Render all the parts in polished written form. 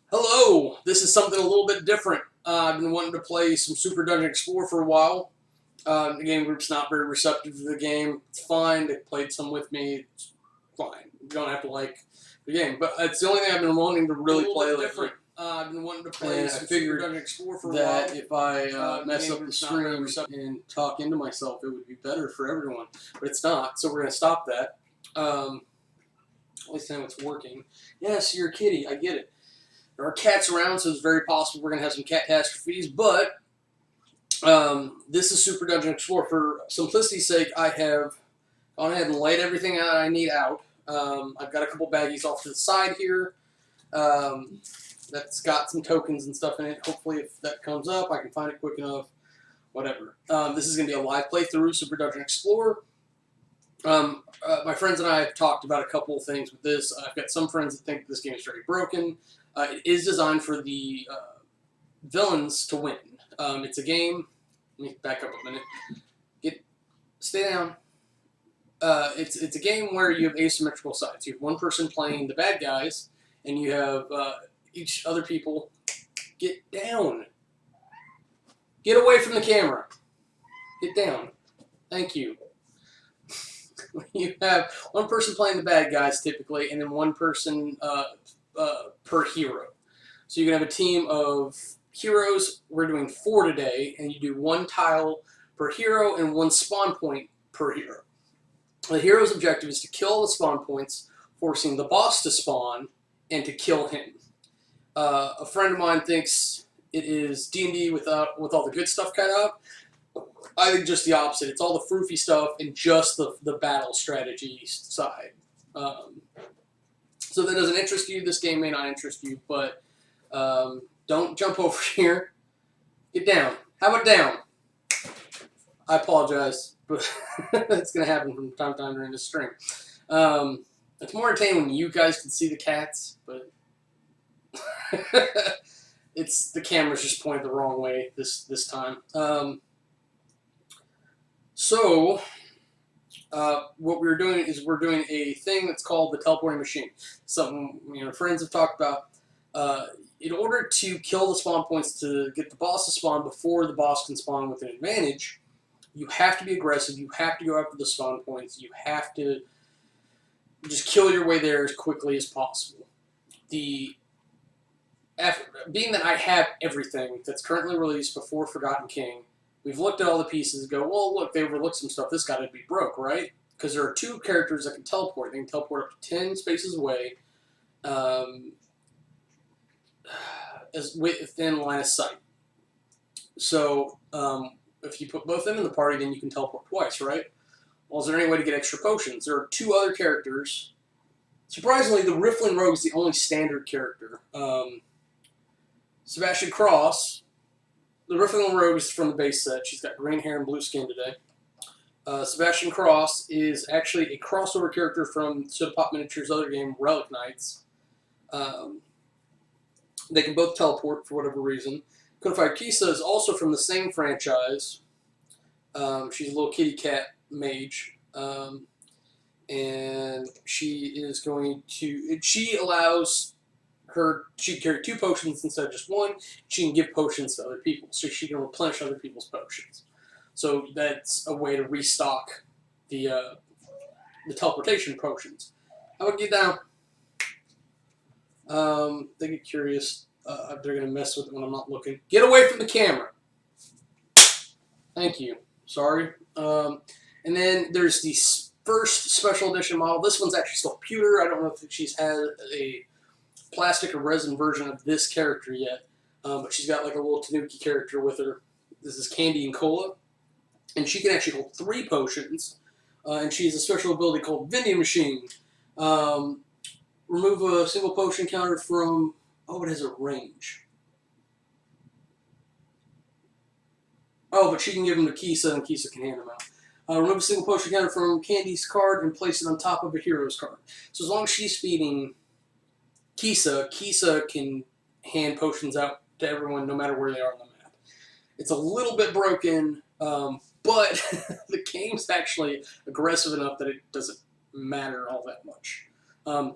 Hello, this is something a little bit different. I've been wanting to play some Super Dungeon Explorer for a while. The game group's not very receptive to the game. It's fine. They played some with me. It's fine. You don't have to like the game, but it's the only thing I've been wanting to really play lately. I've been wanting to play some Super Dungeon Explorer for a while. If I mess up the stream and talk into myself, it would be better for everyone. But it's not, so we're going to stop that. At least now it's working. Yes, you're a kitty. I get it. There are cats around, so it's very possible we're going to have some catastrophes, but this is Super Dungeon Explorer. For simplicity's sake, I have gone ahead and laid everything out I need out. I've got a couple baggies off to the side here that's got some tokens and stuff in it. Hopefully, if that comes up, I can find it quick enough. Whatever. This is going to be a live playthrough, Super Dungeon Explorer. My friends and I have talked about a couple of things with this. I've got some friends that think this game is very broken. It is designed for the villains to win. It's a game. Let me back up a minute. Stay down. It's a game where you have asymmetrical sides. You have one person playing the bad guys, and you have each other people. Get down. Get away from the camera. Get down. Thank you. You have one person playing the bad guys typically, and then one person per hero. So you can have a team of heroes. We're doing 4 today, and you do 1 tile per hero and 1 spawn point per hero. The hero's objective is to kill the spawn points, forcing the boss to spawn and to kill him. A friend of mine thinks it is D&D with all the good stuff cut out. I think just the opposite. It's all the froofy stuff and just the battle strategy side. So that doesn't interest you. This game may not interest you, but don't jump over here. Get down. How about down? I apologize, but it's going to happen from time to time during this stream. It's more entertaining when you guys can see the cats, but the camera's just pointed the wrong way this time. So, what we're doing is we're doing a thing that's called the teleporting machine. Something friends have talked about. In order to kill the spawn points to get the boss to spawn before the boss can spawn with an advantage, you have to be aggressive. You have to go after the spawn points. You have to just kill your way there as quickly as possible. Being that I have everything that's currently released before Forgotten King, we've looked at all the pieces and go, well, look, they overlooked some stuff. This got to be broke, right? Because there are 2 characters that can teleport. They can teleport up to 10 spaces away as within line of sight. So if you put both of them in the party, then you can teleport twice, right? Well, is there any way to get extra potions? There are 2 other characters. Surprisingly, the Riffling Rogue is the only standard character. Sebastian Cross. The Riffling Rogue is from the base set. She's got green hair and blue skin today. Sebastian Cross is actually a crossover character from Soda Pop Miniatures' other game, Relic Knights. They can both teleport for whatever reason. Codified Kisa is also from the same franchise. She's a little kitty cat mage. And she is going to... She allows... She can carry 2 potions instead of just 1. She can give potions to other people, so she can replenish other people's potions. So that's a way to restock the teleportation potions. How about get down? They get curious. They're going to mess with it when I'm not looking. Get away from the camera. Thank you. Sorry. And then there's the first special edition model. This one's actually still pewter. I don't know if she's had a plastic or resin version of this character yet, but she's got like a little Tanuki character with her. This is Candy and Cola, and she can actually hold 3 potions, and she has a special ability called Vending Machine. Remove a single potion counter from... Oh, it has a range. Oh, but she can give them to Kisa, and Kisa can hand them out. Remove a single potion counter from Candy's card and place it on top of a hero's card. So as long as she's feeding Kisa can hand potions out to everyone no matter where they are on the map. It's a little bit broken, but the game's actually aggressive enough that it doesn't matter all that much. A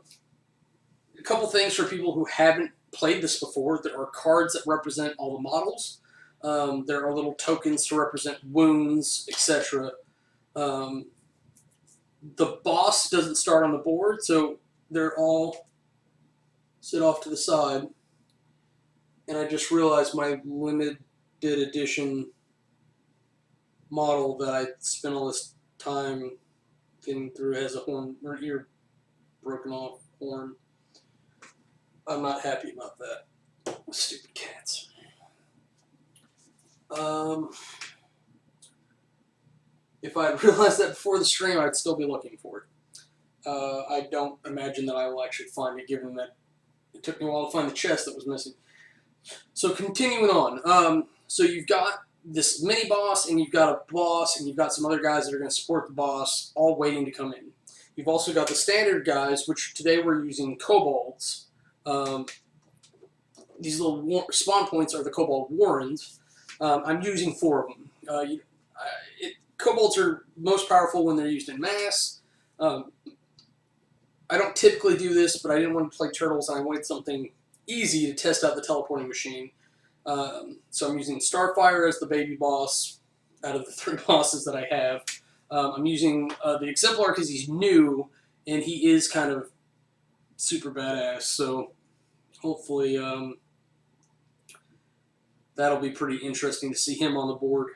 couple things for people who haven't played this before. There are cards that represent all the models. There are little tokens to represent wounds, etc. The boss doesn't start on the board, so they're all sit off to the side. And I just realized my limited edition model that I spent all this time getting through has a horn or ear broken off horn. I'm not happy about that. Stupid cats. If I had realized that before the stream, I'd still be looking for it. I don't imagine that I will actually find it, given that it took me a while to find the chest that was missing. So continuing on. So you've got this mini boss, and you've got a boss, and you've got some other guys that are going to support the boss, all waiting to come in. You've also got the standard guys, which today we're using kobolds. These little spawn points are the kobold warrens. I'm using 4 of them. Kobolds are most powerful when they're used in mass. I don't typically do this, but I didn't want to play turtles, and I wanted something easy to test out the teleporting machine. So I'm using Starfire as the baby boss out of the 3 bosses that I have. I'm using the Exemplar because he's new, and he is kind of super badass, so hopefully that'll be pretty interesting to see him on the board.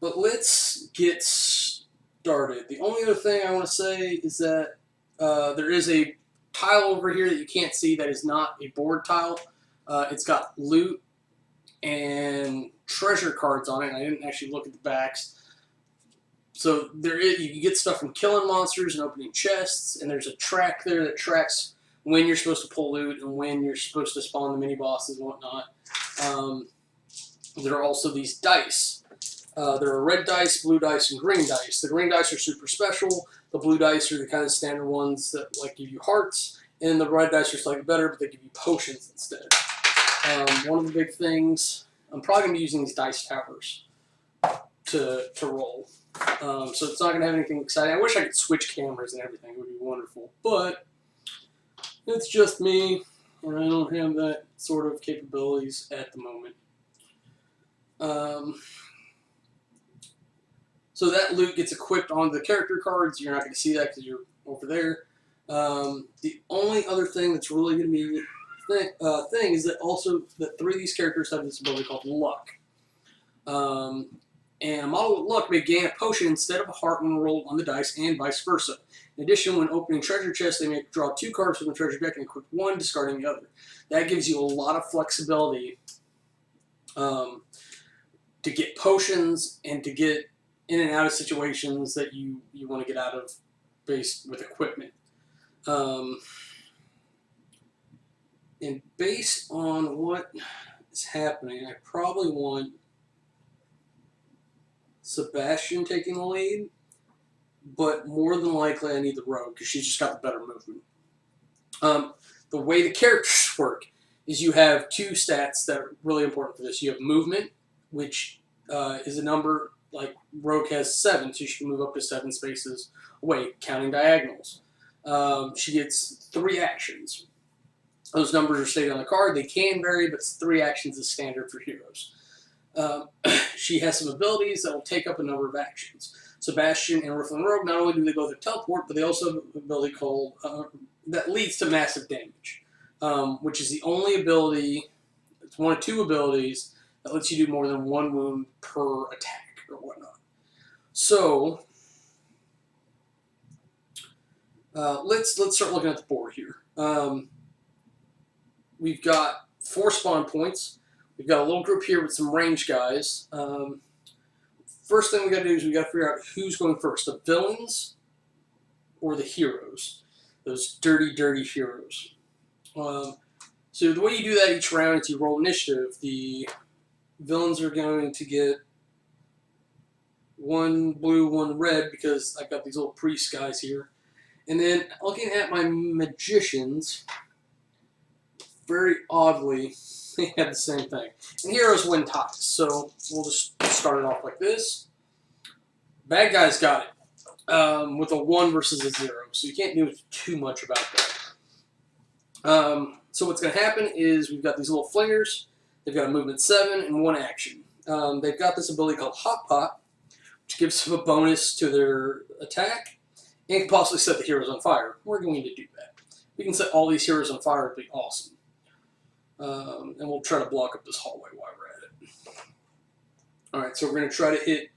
But let's get started. The only other thing I want to say is that there is a tile over here that you can't see that is not a board tile. It's got loot and treasure cards on it, and I didn't actually look at the backs. So you can get stuff from killing monsters and opening chests, and there's a track there that tracks when you're supposed to pull loot and when you're supposed to spawn the mini bosses and whatnot. There are also these dice. There are red dice, blue dice, and green dice. The green dice are super special. The blue dice are the kind of standard ones that give you hearts, and the red dice are slightly better, but they give you potions instead. One of the big things, I'm probably going to be using these dice towers to roll. So it's not going to have anything exciting. I wish I could switch cameras and everything. It would be wonderful. But it's just me, and I don't have that sort of capabilities at the moment. So that loot gets equipped on the character cards. You're not going to see that because you're over there. The only other thing that's really going to be thing is that also that 3 of these characters have this ability called Luck. And a model with Luck may gain a potion instead of a heart when rolled on the dice, and vice versa. In addition, when opening treasure chests, they may draw 2 cards from the treasure deck and equip 1, discarding the other. That gives you a lot of flexibility to get potions and to get in and out of situations that you want to get out of based with equipment. And based on what is happening, I probably want Sebastian taking the lead, but more than likely I need the rogue because she's just got the better movement. The way the characters work is you have 2 stats that are really important for this. You have movement, which is a number, like rogue has 7, so she can move up to 7 spaces away, counting diagonals. She gets 3 actions. Those numbers are stated on the card. They can vary, but 3 actions is standard for heroes. She has some abilities that will take up a number of actions. Sebastian and Rifflin Rogue, not only do they both have teleport, but they also have an ability called that leads to massive damage, which is the only ability. It's one of 2 abilities that lets you do more than 1 wound per attack or whatnot. So let's start looking at the board here. We've got 4 spawn points. We've got a little group here with some range guys. First thing we got to do is we got to figure out who's going first, the villains or the heroes. Those dirty, dirty heroes. So the way you do that each round is you roll initiative. The villains are going to get 1 blue, 1 red because I've got these little priest guys here. And then looking at my magicians, very oddly, they have the same thing. And heroes win ties, so we'll just start it off like this. Bad guys got it with a 1 versus a 0, so you can't do too much about that. So what's going to happen is we've got these little flingers. They've got a movement 7 and 1 action. They've got this ability called Hot Pot, which gives them a bonus to their attack, and can possibly set the heroes on fire. We're going to do that. We can set all these heroes on fire. It'd be awesome. And we'll try to block up this hallway while we're at it. Alright, so we're going to try to hit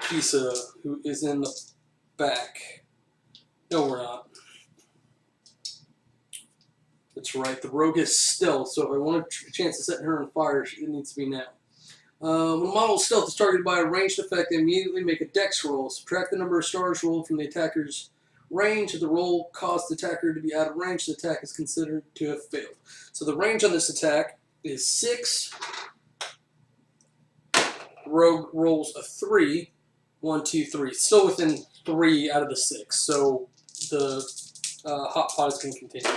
Kisa, who is in the back. No, we're not. That's right, the rogue is stealth, so if I want a chance of setting her on fire, it needs to be now. When a model's stealth is targeted by a ranged effect, they immediately make a dex roll. Subtract the number of stars rolled from the attacker's range. If the roll caused the attacker to be out of range, the attack is considered to have failed. So the range on this attack is 6. Rogue rolls a 3. 1, 2, 3. Still within 3 out of the 6. So the hot pot is going to continue.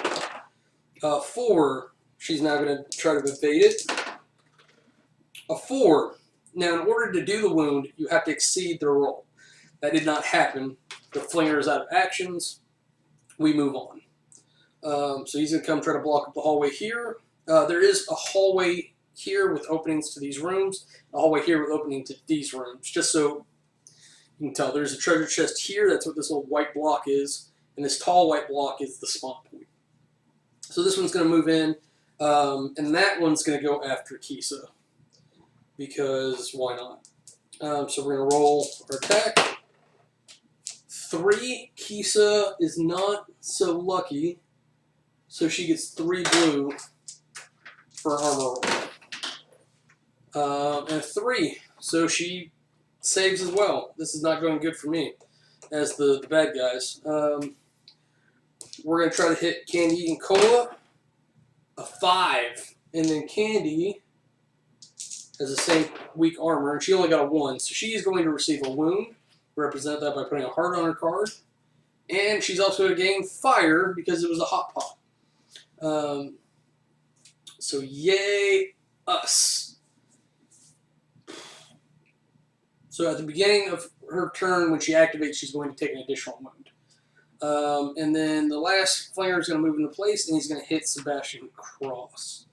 4, she's now going to try to evade it. A 4. Now, in order to do the wound, you have to exceed the roll. That did not happen. The flinger is out of actions. We move on. So he's going to come try to block up the hallway here. There is a hallway here with openings to these rooms. A hallway here with opening to these rooms. Just so you can tell, there's a treasure chest here. That's what this little white block is. And this tall white block is the spawn point. So this one's going to move in. And that one's going to go after Kisa. Because why not? So we're going to roll our attack. 3. Kisa is not so lucky. So she gets 3 blue for armor roll. And a 3. So she saves as well. This is not going good for me as the bad guys. We're going to try to hit Candy and Cola. A 5. And then Candy has the same weak armor, and she only got a 1. So she is going to receive a wound. Represent that by putting a heart on her card. And she's also going to gain fire because it was a hot pot. So yay us. So at the beginning of her turn, when she activates, she's going to take an additional wound. And then the last flanger is going to move into place, and he's going to hit Sebastian Cross,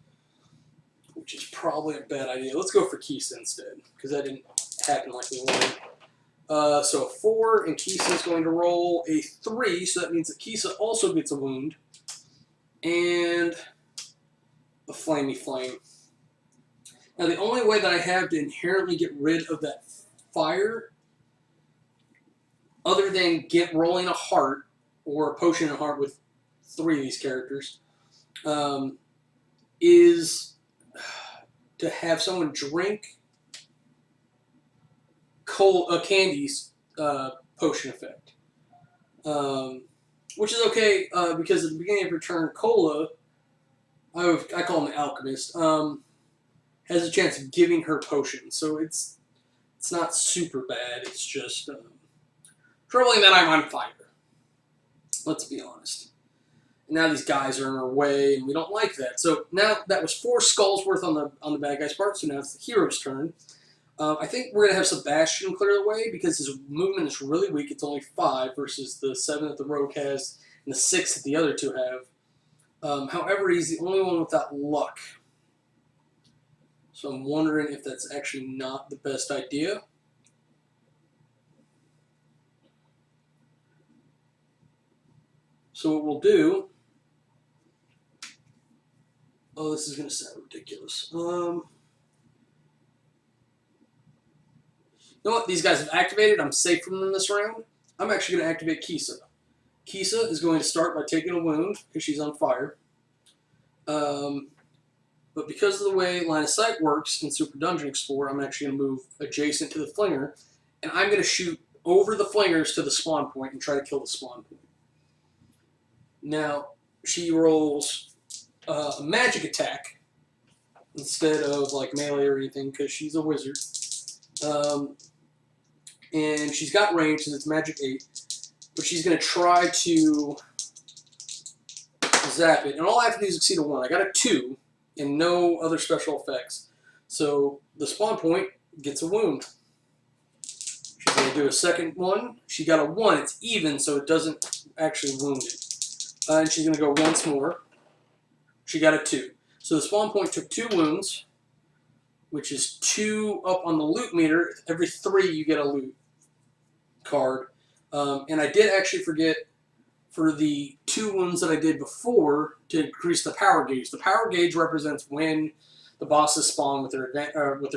which is probably a bad idea. Let's go for Kisa instead, because that didn't happen like we wanted. So a 4, and Kisa is going to roll a 3, so that means that Kisa also gets a wound. And a flamey flame. Now the only way that I have to inherently get rid of that fire, other than rolling a heart, or a potion and a heart with 3 of these characters, is to have someone drink Candy's potion effect. Which is okay, because at the beginning of her turn, Cola, I call him the Alchemist, has a chance of giving her potion. So it's not super bad, it's just troubling that I'm on fire. Let's be honest. And now these guys are in our way, and we don't like that. So now that was 4 skulls worth on the bad guy's part, so now it's the hero's turn. I think we're going to have Sebastian clear the way because his movement is really weak. It's only 5 versus the 7 that the rogue has and the 6 that the other 2 have. However, he's the only one without luck. So I'm wondering if that's actually not the best idea. So what we'll do... Oh, this is going to sound ridiculous. You know what? These guys have activated. I'm safe from them this round. I'm actually going to activate Kisa. Kisa is going to start by taking a wound because she's on fire. But because of the way line of sight works in Super Dungeon Explorer, I'm actually going to move adjacent to the flinger. And I'm going to shoot over the flingers to the spawn point and try to kill the spawn point. Now, she rolls a magic attack instead of like melee or anything because she's a wizard. And she's got range because it's magic 8, but she's going to try to zap it. And all I have to do is exceed a 1. I got a 2 and no other special effects. So the spawn point gets a wound. She's going to do a second one. She got a 1. It's even, so it doesn't actually wound it. And she's going to go once more. She got a 2. So the spawn point took 2 wounds, which is 2 up on the loot meter. Every 3 you get a loot card. And I did actually forget for the 2 wounds that I did before to increase the power gauge. The power gauge represents when the bosses spawn with their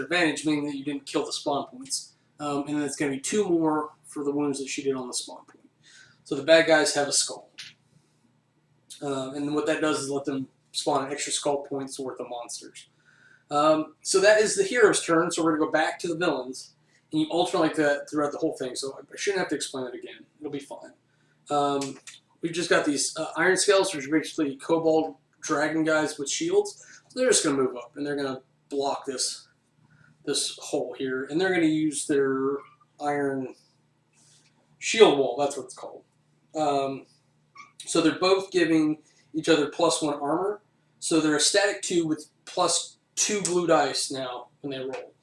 advantage, meaning that you didn't kill the spawn points. And then it's going to be 2 more for the wounds that she did on the spawn point. So the bad guys have a skull. And what that does is let them spawn an extra skull points worth of monsters. So that is the hero's turn, so we're going to go back to the villains. And you alternate like that throughout the whole thing, so I shouldn't have to explain it again. It'll be fine. We've just got these iron scales, which are basically kobold dragon guys with shields. So they're just going to move up, and they're going to block this hole here. And they're going to use their iron shield wall, that's what it's called. So they're both giving each other +1 armor. So they're a static 2 with +2 blue dice now when they roll.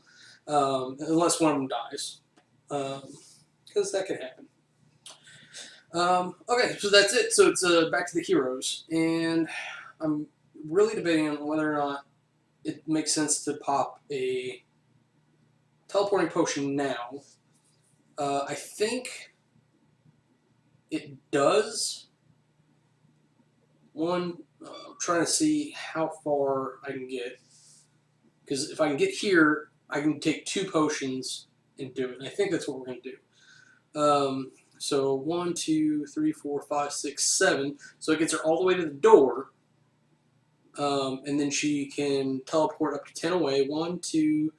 Unless one of them dies. Because that can happen. Okay, so that's it. So it's back to the heroes. And I'm really debating on whether or not it makes sense to pop a teleporting potion now. I think it does. I'm trying to see how far I can get. Because if I can get here, I can take 2 potions and do it. And I think that's what we're going to do. So 1, 2, 3, 4, 5, 6, 7. So it gets her all the way to the door. And then she can teleport up to 10 away. 1, 2,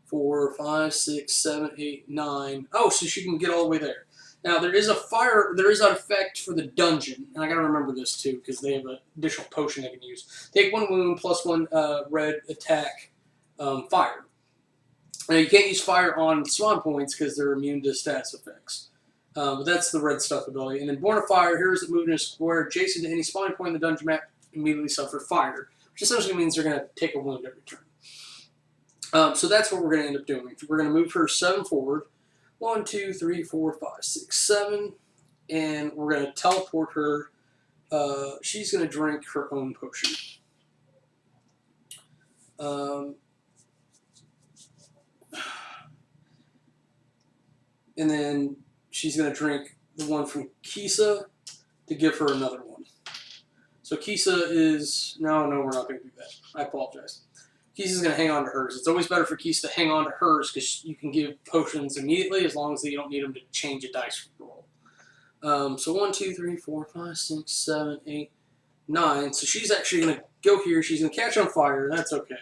4, 5, 6, 7, 8, 9. Oh, so she can get all the way there. Now there is an effect for the dungeon, and I gotta remember this too because they have an additional potion they can use. Take 1 wound +1 red attack, fire. Now you can't use fire on spawn points because they're immune to status effects. But that's the red stuff ability. And then Born of Fire, heroes that move in a square adjacent to any spawning point in the dungeon map immediately suffer fire, which essentially means they're going to take a wound every turn. So that's what we're going to end up doing. We're going to move her 7 forward. 1, 2, 3, 4, 5, 6, 7. And we're going to teleport her. She's going to drink her own potion. And then she's going to drink the one from Kisa to give her another one. So Kisa is... No, we're not going to do that. I apologize. Kisa's going to hang on to hers. It's always better for Kisa to hang on to hers because you can give potions immediately as long as you don't need them to change a dice roll. So 1, 2, 3, 4, 5, 6, 7, 8, 9. So she's actually going to go here. She's going to catch on fire. That's okay.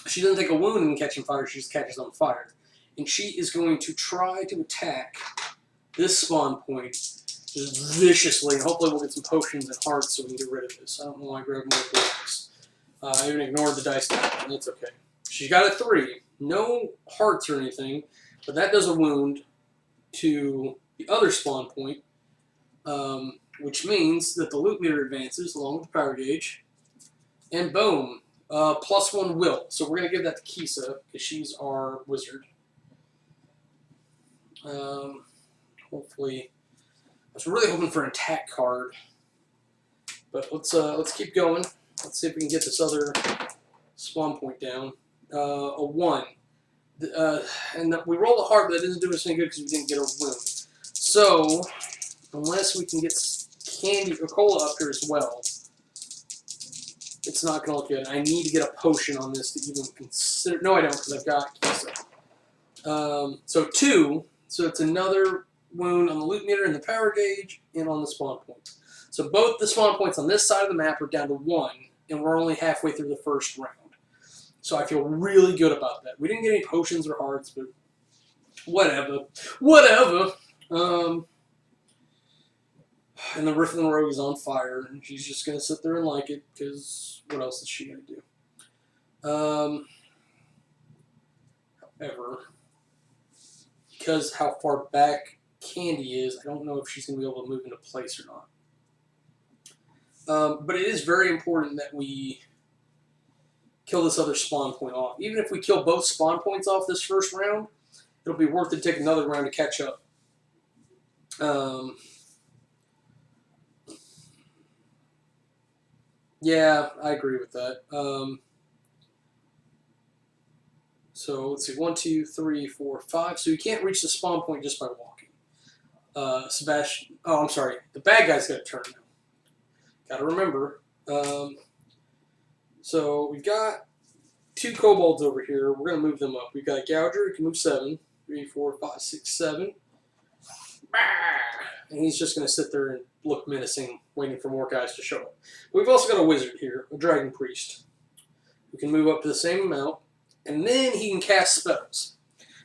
She doesn't take a wound in catching fire. She just catches on fire. And she is going to try to attack this spawn point just viciously. And hopefully we'll get some potions and hearts so we can get rid of this. I don't know why I grabbed more dice. I even ignored the dice die, and that's okay. She's got a 3. No hearts or anything, but that does a wound to the other spawn point, which means that the loot meter advances along with the power gauge. And boom, +1 will. So we're going to give that to Kisa because she's our wizard. Hopefully, I was really hoping for an attack card, but let's keep going. Let's see if we can get this other spawn point down. A 1. And we rolled a heart, but that doesn't do us any good because we didn't get a wound. So, unless we can get candy or cola up here as well, it's not going to look good. I need to get a potion on this to even consider. No, I don't, because I've got Kisa. So 2. So it's another wound on the loot meter and the power gauge and on the spawn point. So both the spawn points on this side of the map are down to 1, and we're only halfway through the first round. So I feel really good about that. We didn't get any potions or hearts, but whatever. Whatever. And the Rifflin Rogue is on fire, and she's just going to sit there and like it, because what else is she going to do? However, because how far back Candy is, I don't know if she's going to be able to move into place or not. But it is very important that we kill this other spawn point off. Even if we kill both spawn points off this first round, it'll be worth it to take another round to catch up. Yeah, I agree with that. So let's see, 1, 2, 3, 4, 5. So you can't reach the spawn point just by walking. Sebastian. Oh, I'm sorry. The bad guy's got to turn now. Got to remember. So we've got 2 kobolds over here. We're going to move them up. We've got a Gouger. He can move 7. 3, 4, 5, 6, 7. And he's just going to sit there and look menacing, waiting for more guys to show up. We've also got a wizard here, a dragon priest, who can move up to the same amount, and then he can cast spells.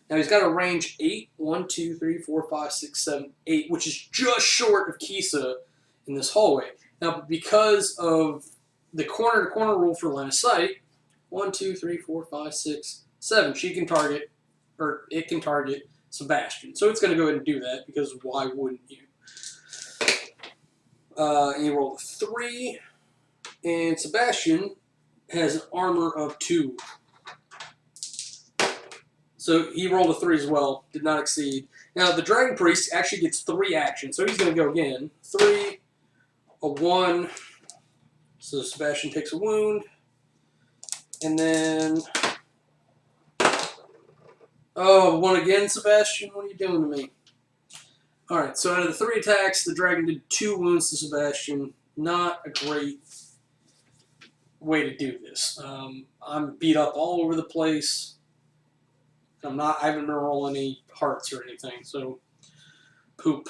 Now he's got a range 8, 1, 2, 3, 4, 5, 6, 7, 8, which is just short of Kisa in this hallway. Now, because of the corner-to-corner rule for line of sight, 1, 2, 3, 4, 5, 6, 7, she can target, or it can target Sebastian. So it's going to go ahead and do that, because why wouldn't you? And you roll a 3, and Sebastian has an armor of 2. So he rolled a 3 as well, did not exceed. Now the Dragon Priest actually gets 3 actions, so he's going to go again. 3, a 1, so Sebastian takes a wound, and then... Oh, 1 again, Sebastian? What are you doing to me? Alright, so out of the 3 attacks, the dragon did 2 wounds to Sebastian. Not a great way to do this. I'm beat up all over the place. I haven't been rolling any hearts or anything, so poop.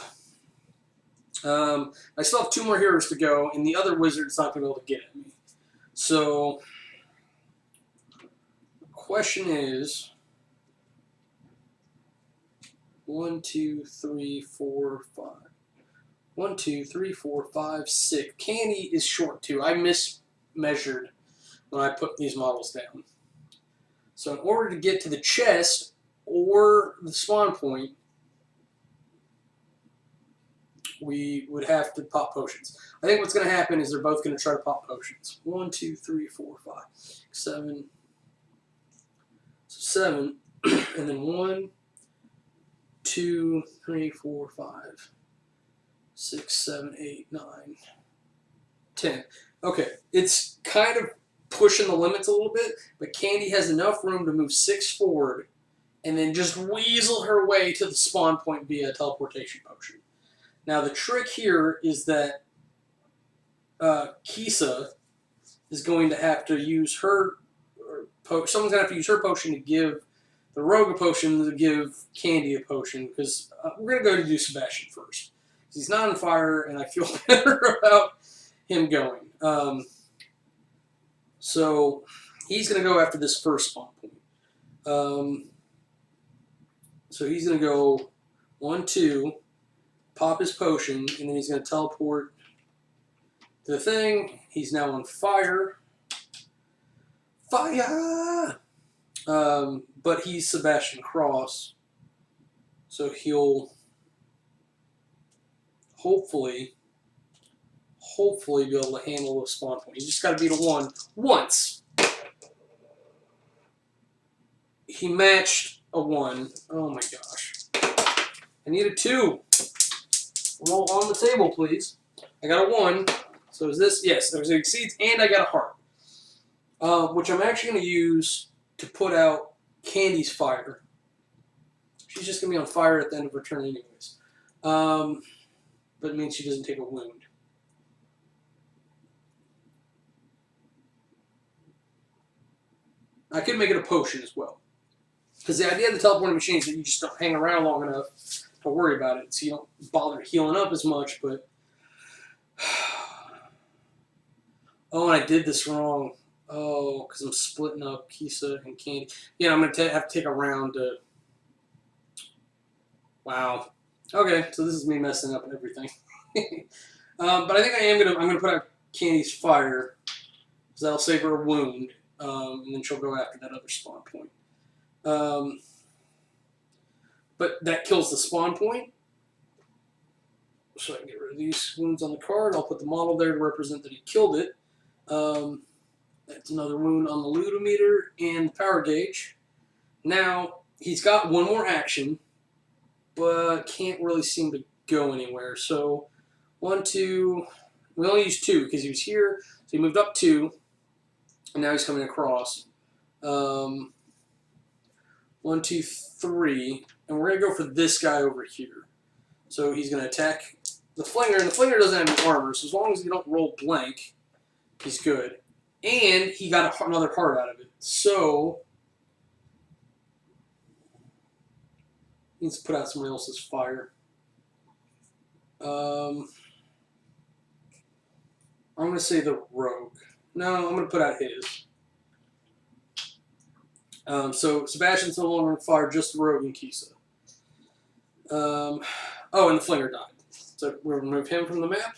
I still have 2 more heroes to go, and the other wizard's not going to be able to get at me. So, the question is... 1, 2, 3, 4, 5. 1, 2, 3, 4, 5, 6. Candy is short too. I mismeasured when I put these models down. So in order to get to the chest or the spawn point, we would have to pop potions. I think what's going to happen is they're both going to try to pop potions. 1, 2, 3, 4, 5, 7. So 7. And then 1, 2, 3, 4, 5, 6, 7, 8, 9, 10. Okay, it's kind of pushing the limits a little bit, but Candy has enough room to move 6 forward and then just weasel her way to the spawn point via a teleportation potion. Now the trick here is that Kisa is going to have to use her, someone's going to have to use her potion to give the rogue a potion to give Candy a potion, because we're going to go ahead and do Sebastian first. He's not on fire, and I feel better about him going. So he's going to go after this first spawn point. So he's going to go 1, 2, pop his potion, and then he's going to teleport to the thing. He's now on fire. Fire! But he's Sebastian Cross, so he'll hopefully be able to handle the spawn point. You just got to beat a 1 once. He matched a 1. Oh my gosh. I need a 2. Roll on the table, please. I got a 1. So is this? Yes, there's exceeds, and I got a heart. Which I'm actually going to use to put out Candy's fire. She's just going to be on fire at the end of her turn anyways. But it means she doesn't take a wound. I could make it a potion as well. Because the idea of the teleporting machine is that you just don't hang around long enough to worry about it. So you don't bother healing up as much, but... Oh, and I did this wrong. Oh, because I'm splitting up Kisa and Candy. Yeah, I'm going to have to take a round to... Wow. Okay, so this is me messing up everything. But I think I'm going to put out Candy's fire, because that'll save her a wound, and then she'll go after that other spawn point. But that kills the spawn point. So I can get rid of these wounds on the card. I'll put the model there to represent that he killed it. That's another wound on the ludometer and the power gauge. Now, he's got 1 more action, but can't really seem to go anywhere. So, 1, 2, We only used 2 because he was here, so he moved up 2, and now he's coming across. 1, 2, 3, and we're going to go for this guy over here. So he's going to attack the Flinger, and the Flinger doesn't have any armor, so as long as you don't roll blank, he's good. And he got another heart out of it. So he needs to put out someone else's fire. I'm going to say the Rogue. No, I'm going to put out his. So Sebastian's no longer on fire, just the Rogue and Kisa. Oh, and the Flinger died. So we'll remove him from the map.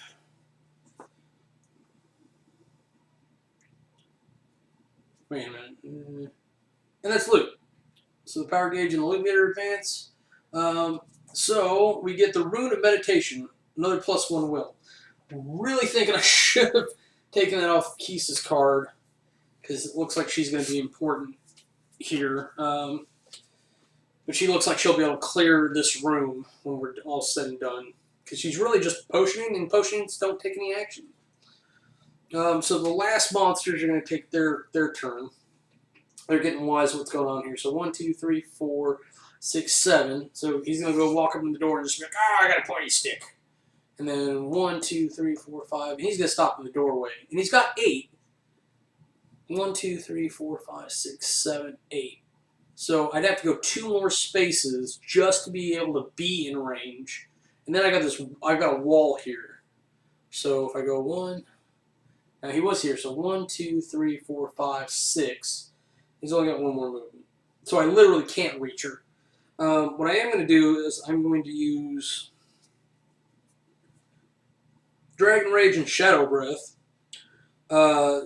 Wait a minute. And that's loot. So the power gauge and the loot meter advance. So we get the Rune of Meditation, another +1 will. Really thinking I should have taken that off Kisa's card because it looks like she's going to be important here. But she looks like she'll be able to clear this room when we're all said and done because she's really just potioning, and potions don't take any action. So the last monsters are going to take their turn. They're getting wise what's going on here. So 1, 2, 3, 4, 6, 7. So he's going to go walk up in the door and just be like, I got a pointy stick. And then 1, 2, 3, 4, 5. And he's going to stop in the doorway. And he's got 8. 1, 2, 3, 4, 5, 6, 7, 8. So I'd have to go 2 more spaces just to be able to be in range. And then I've got a wall here. So if I go 1, now he was here. So 1, 2, 3, 4, 5, 6. He's only got 1 more movement. So I literally can't reach her. What I am going to do is I'm going to use Dragon Rage and Shadow Breath,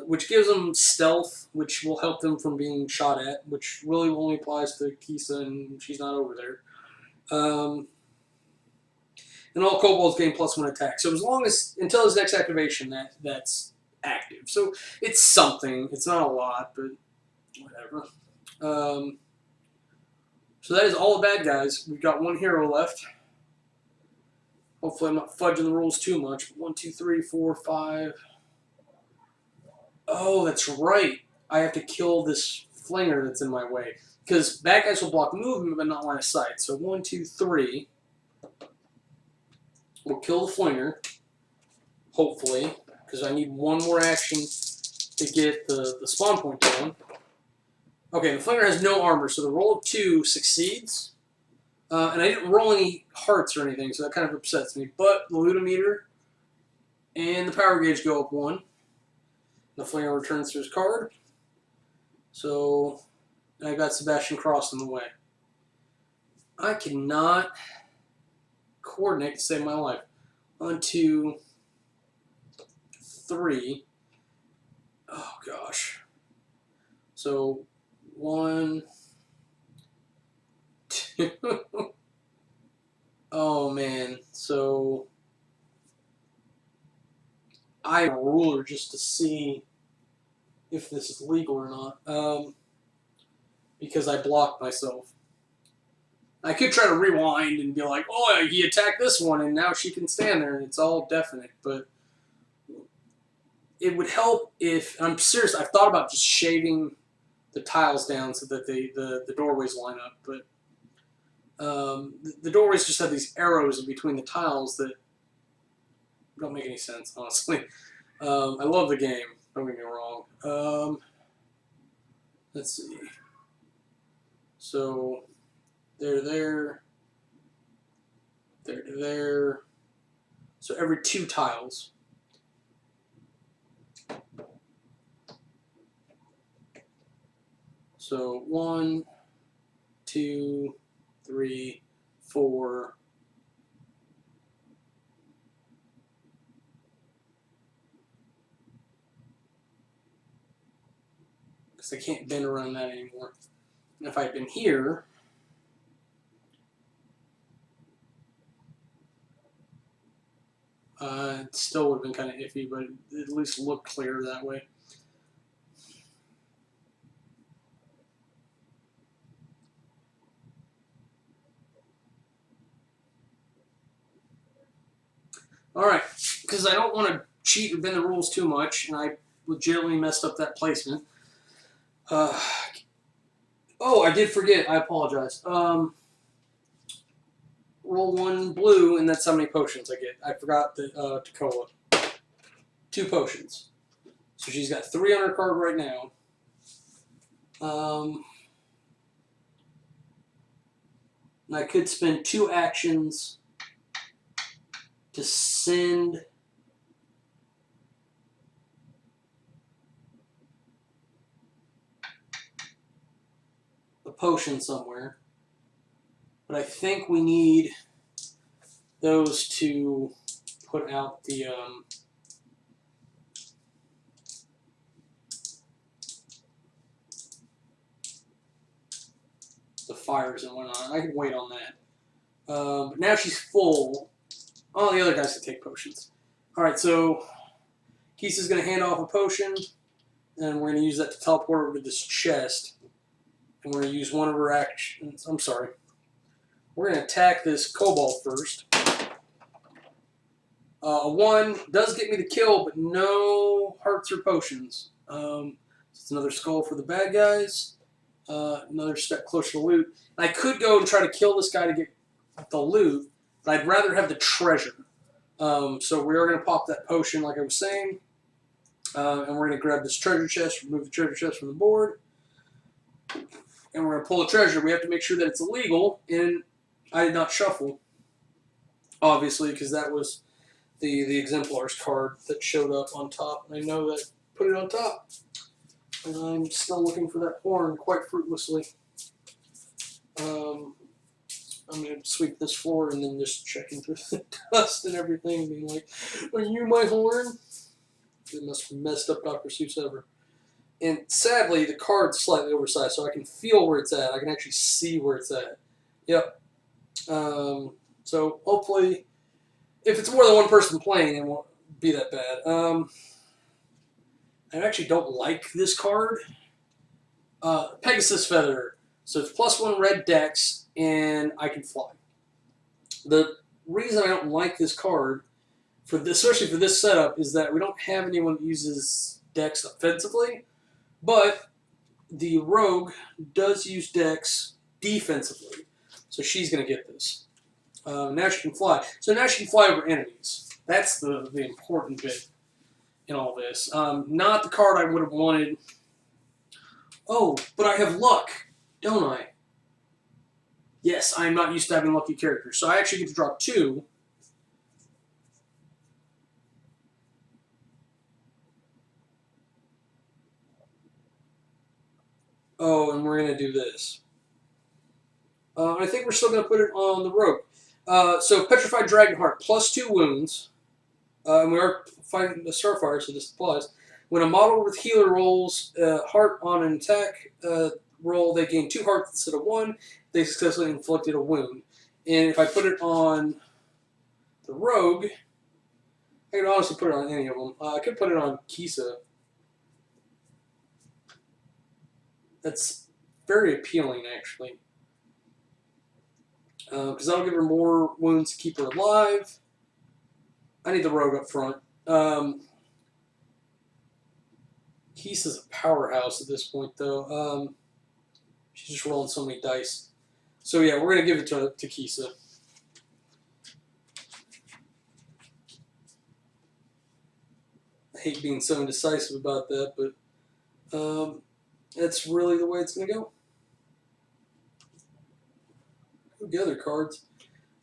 which gives them stealth, which will help them from being shot at, which really only applies to Kisa, and she's not over there. And all kobolds gain +1 attack. So until his next activation, that's active. So it's something. It's not a lot, but whatever. So that is all the bad guys. We've got 1 hero left. Hopefully I'm not fudging the rules too much. 1, 2, 3, 4, 5. Oh, that's right. I have to kill this Flinger that's in my way. Because bad guys will block movement but not line of sight. So 1, 2, 3. We'll kill the Flinger. Hopefully. Because I need 1 more action to get the spawn point down. Okay, the Flinger has no armor, so the roll of 2 succeeds. And I didn't roll any hearts or anything, so that kind of upsets me. But the Ludometer and the power gauge go up 1. The Flinger returns to his card. So, and I've got Sebastian Cross in the way. I cannot coordinate to save my life. 1, 2, 3. Oh, gosh. So 1, 2. Oh man, so I have a ruler just to see if this is legal or not, because I blocked myself. I could try to rewind and be like, oh, he attacked this one and now she can stand there and it's all definite, but it would help if, I'm serious, I've thought about just shaving the tiles down so that the doorways line up, but the doorways just have these arrows in between the tiles that don't make any sense, honestly. I love the game, don't get me wrong. Let's see. So, they're there. They're there. So every 2 tiles. So 1, 2, 3, 4. Because I can't bend around that anymore. And if I'd been here, it still would have been kind of iffy, but it at least looked clear that way. Alright, because I don't want to cheat or bend the rules too much, and I legitimately messed up that placement. Oh, I did forget. I apologize. Roll 1 blue, and that's how many potions I get. I forgot the Takoa. 2 potions. So she's got 3 on her card right now. And I could spend 2 actions to send a potion somewhere. But I think we need those to put out the fires and whatnot. I can wait on that. But now she's full. Oh, the other guys can take potions. Alright, so Kisa's going to hand off a potion, and we're going to use that to teleport over to this chest. And we're going to use one of her actions. I'm sorry. We're going to attack this kobold first. A 1 does get me the kill, but no hearts or potions. It's another skull for the bad guys. Another step closer to loot. I could go and try to kill this guy to get the loot, but I'd rather have the treasure. So we are going to pop that potion, like I was saying. And we're going to grab this treasure chest, remove the treasure chest from the board. And we're going to pull the treasure. We have to make sure that it's illegal, and I did not shuffle, obviously, because that was the exemplars card that showed up on top. I know that put it on top. And I'm still looking for that horn quite fruitlessly. I'm going to sweep this floor and then just checking through the dust and everything, being like, are you my horn? It must have messed up Dr. Seuss ever. And sadly, the card's slightly oversized, so I can feel where it's at. I can actually see where it's at. Yep. So hopefully, if it's more than one person playing, it won't be that bad. I actually don't like this card. Pegasus Feather. So it's +1 red dex, and I can fly. The reason I don't like this card, especially for this setup, is that we don't have anyone that uses dex offensively, but the rogue does use dex defensively. So she's going to get this. Now she can fly. So now she can fly over enemies. That's the important bit in all this. Not the card I would have wanted. Oh, but I have luck, don't I? Yes, I'm not used to having lucky characters. So I actually get to draw 2. Oh, and we're going to do this. I think we're still going to put it on the rogue. So Petrified Dragonheart, +2 wounds. And we are fighting the Starfire, so this applies. When a model with healer rolls heart on an attack roll, they gain 2 hearts instead of 1. They successfully inflicted a wound. And if I put it on the rogue, I could honestly put it on any of them. I could put it on Kisa. That's very appealing, actually. Because that'll give her more wounds to keep her alive. I need the rogue up front. Kisa's a powerhouse at this point, though. She's just rolling so many dice. So yeah, we're going to give it to Kisa. I hate being so indecisive about that, but that's really the way it's going to go. The other cards.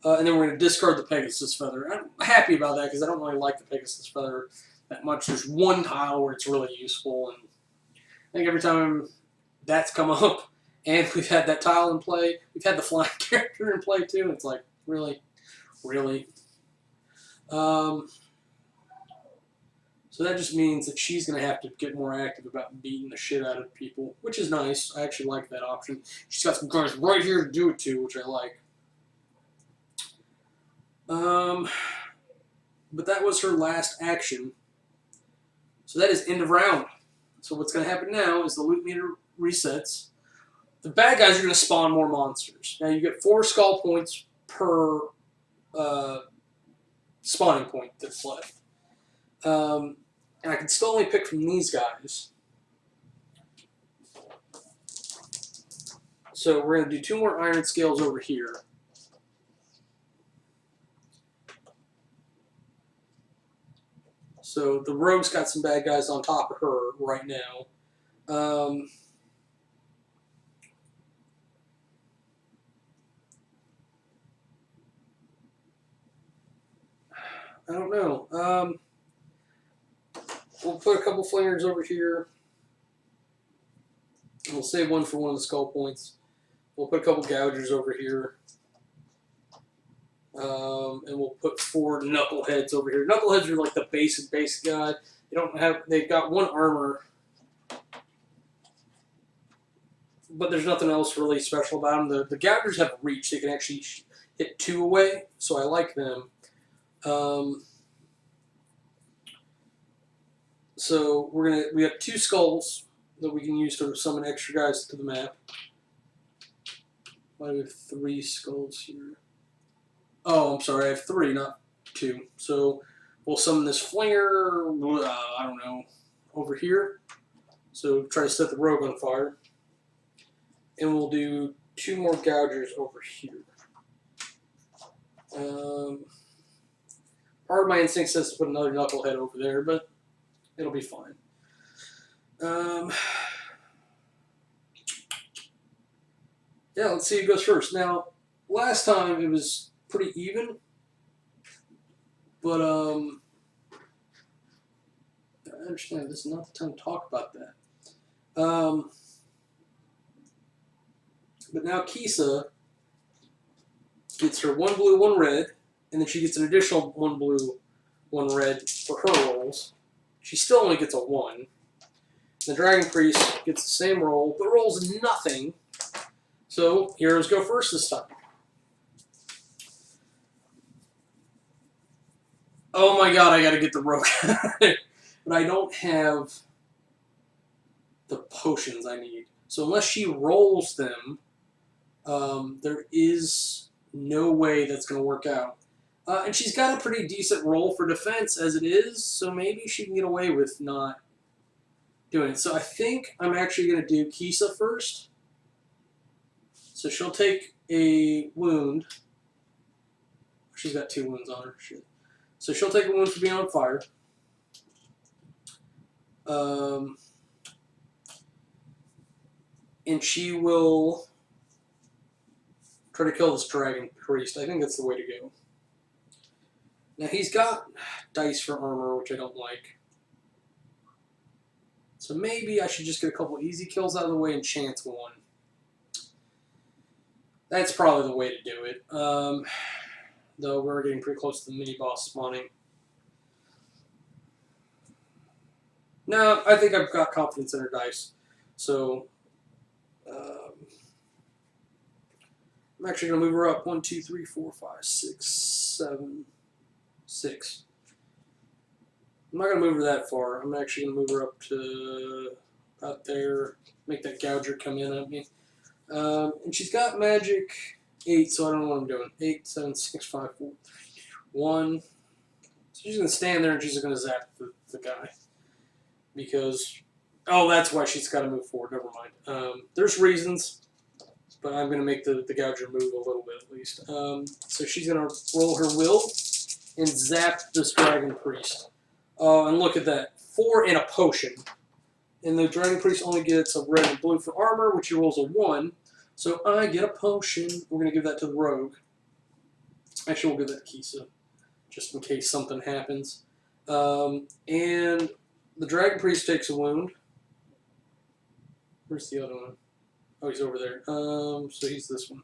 And then we're going to discard the Pegasus Feather. I'm happy about that because I don't really like the Pegasus Feather that much. There's one tile where it's really useful, and I think every time that's come up and we've had that tile in play, we've had the flying character in play too, and it's like, really? Really? So that just means that she's going to have to get more active about beating the shit out of people, which is nice. I actually like that option. She's got some cards right here to do it to, which I like. But that was her last action. So that is end of round. So what's going to happen now is the loot meter resets. The bad guys are going to spawn more monsters. Now you get 4 skull points per spawning point that's left. And I can still only pick from these guys. So we're going to do 2 more iron scales over here. So the rogue's got some bad guys on top of her right now. I don't know. We'll put a couple flingers over here. We'll save one for one of the skull points. We'll put a couple gougers over here. And we'll put 4 knuckleheads over here. Knuckleheads are like the basic guy. They've got 1 armor, but there's nothing else really special about them. The gougers have reach. They can actually hit 2 away, so I like them. So we have 2 skulls that we can use to summon extra guys to the map. Why do we have 3 skulls here? Oh, I'm sorry, I have 3, not 2. So we'll summon this flinger, I don't know, over here. So try to set the rogue on fire. And we'll do 2 more gougers over here. Part of my instinct says to put another knucklehead over there, but it'll be fine. Yeah, let's see who goes first. Now, last time it was pretty even, but I understand this is not the time to talk about that. But now Kisa gets her 1 blue, 1 red, and then she gets an additional 1 blue, 1 red for her rolls. She still only gets a 1. The Dragon Priest gets the same roll, but rolls nothing. So heroes go first this time. Oh my god, I gotta get the rogue. But I don't have the potions I need. So unless she rolls them, there is no way that's going to work out. And she's got a pretty decent roll for defense as it is, so maybe she can get away with not doing it. So I think I'm actually going to do Kisa first. So she'll take a wound. She's got 2 wounds on her. Shit. So she'll take a wound for being on fire. And she will try to kill this Dragon Priest. I think that's the way to go. Now he's got dice for armor, which I don't like. So maybe I should just get a couple easy kills out of the way and chance 1. That's probably the way to do it. Though we're getting pretty close to the mini-boss spawning. No, I think I've got confidence in her dice. So I'm actually going to move her up 1, 2, 3, 4, 5, 6, 7, 6. I'm not going to move her that far. I'm actually going to move her up to about there, make that gouger come in at me. And she's got magic 8, so I don't know what I'm doing. 8, 7, 6, 5, 4, 1. So she's going to stand there and she's going to zap the guy. Because, oh, that's why she's got to move forward. Never mind. There's reasons, but I'm going to make the gouger move a little bit at least. So she's going to roll her will and zap this Dragon Priest. And look at that. 4 and a potion. And the Dragon Priest only gets a red and blue for armor, which he rolls a 1. So I get a potion. We're going to give that to the rogue. Actually, we'll give that to Kisa, just in case something happens. And the Dragon Priest takes a wound. Where's the other one? Oh, he's over there. So he's this one.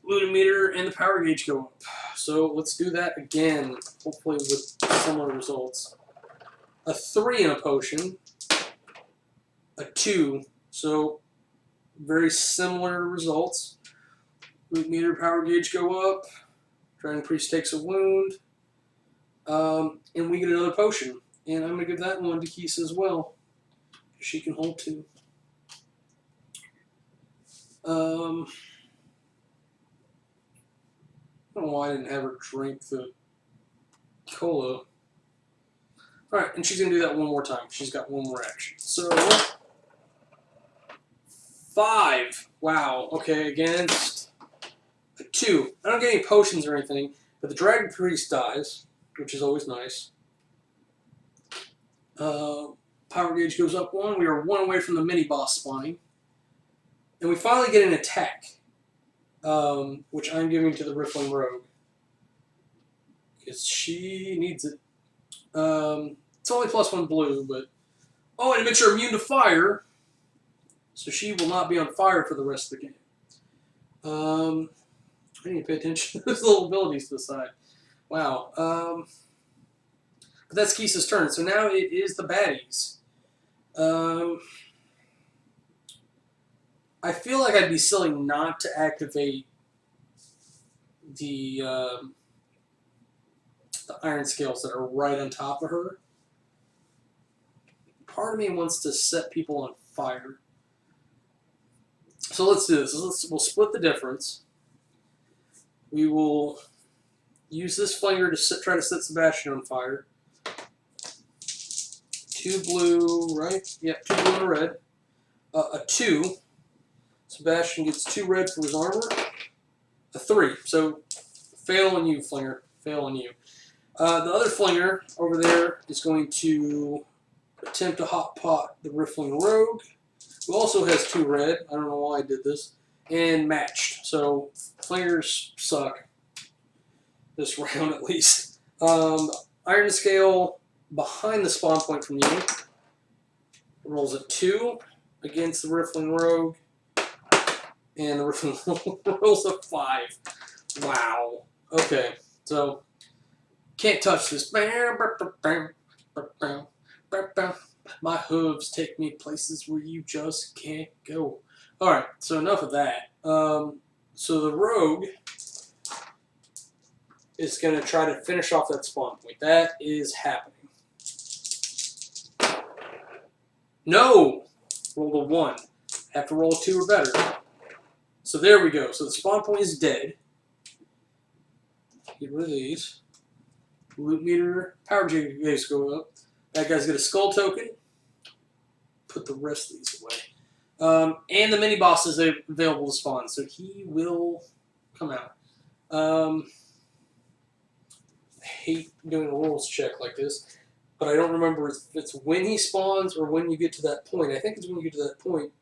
Looting meter and the power gauge go up. So let's do that again, hopefully with similar results. A 3 in a potion. A 2. So very similar results. Loot meter, power gauge go up. Dragon Priest takes a wound. And we get another potion. And I'm going to give that one to Kisa as well. She can hold 2. I don't know why I didn't have her drink the Cola. Alright, and she's going to do that one more time. She's got one more action. So, 5. Wow. Okay, against a 2. I don't get any potions or anything, but the Dragon Priest dies, which is always nice. Power gauge goes up 1. We are 1 away from the mini-boss spawning. And we finally get an attack, which I'm giving to the Riffling Rogue. Because she needs it. It's only +1 blue, but... Oh, and it makes her immune to fire. So she will not be on fire for the rest of the game. I need to pay attention to those little abilities to the side. Wow. But that's Kisa's turn. So now it is the baddies. I feel like I'd be silly not to activate the iron scales that are right on top of her. Part of me wants to set people on fire. So let's do this. We'll split the difference. We will use this flinger to try to set Sebastian on fire. 2 blue, right? Yep, 2 blue and a red. A 2. Sebastian gets 2 red for his armor. A 3. So, fail on you, Flinger. Fail on you. The other Flinger over there is going to attempt to hot pot the Riffling Rogue, who also has 2 red. I don't know why I did this. And matched. So, Flingers suck. This round, at least. Iron Scale behind the spawn point from you. Rolls a 2 against the Riffling Rogue. And the Riffling rolls a 5. Wow. Okay, so can't touch this. My hooves take me places where you just can't go. Alright, so enough of that. So the Rogue is going to try to finish off that spawn point. That is happening. No! Roll a 1. Have to roll a 2 or better. So there we go. So the spawn point is dead. Get rid of these. Loot meter. Power gauge go up. That guy's got a skull token. Put the rest of these away. And the mini boss is available to spawn, so he will come out. I hate doing a rules check like this, but I don't remember if it's when he spawns or when you get to that point. I think it's when you get to that point.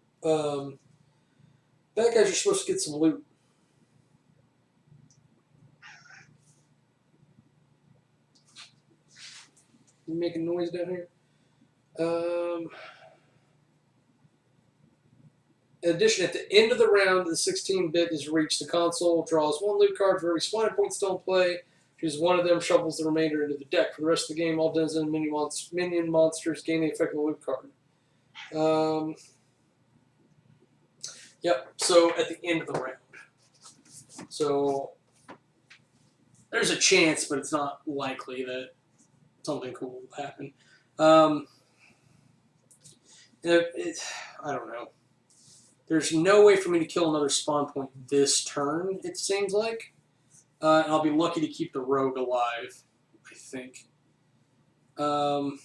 Bad guys are supposed to get some loot. You making noise down here? In addition, at the end of the round, the 16-bit is reached. The console draws 1 loot card for every spawning point still in play. Chooses one of them, shovels the remainder into the deck. For the rest of the game, all Denzen minion monsters gain the effect of the loot card. Yep, so at the end of the round. So there's a chance, but it's not likely that something cool will happen. I don't know. There's no way for me to kill another spawn point this turn, it seems like. And I'll be lucky to keep the rogue alive, I think. So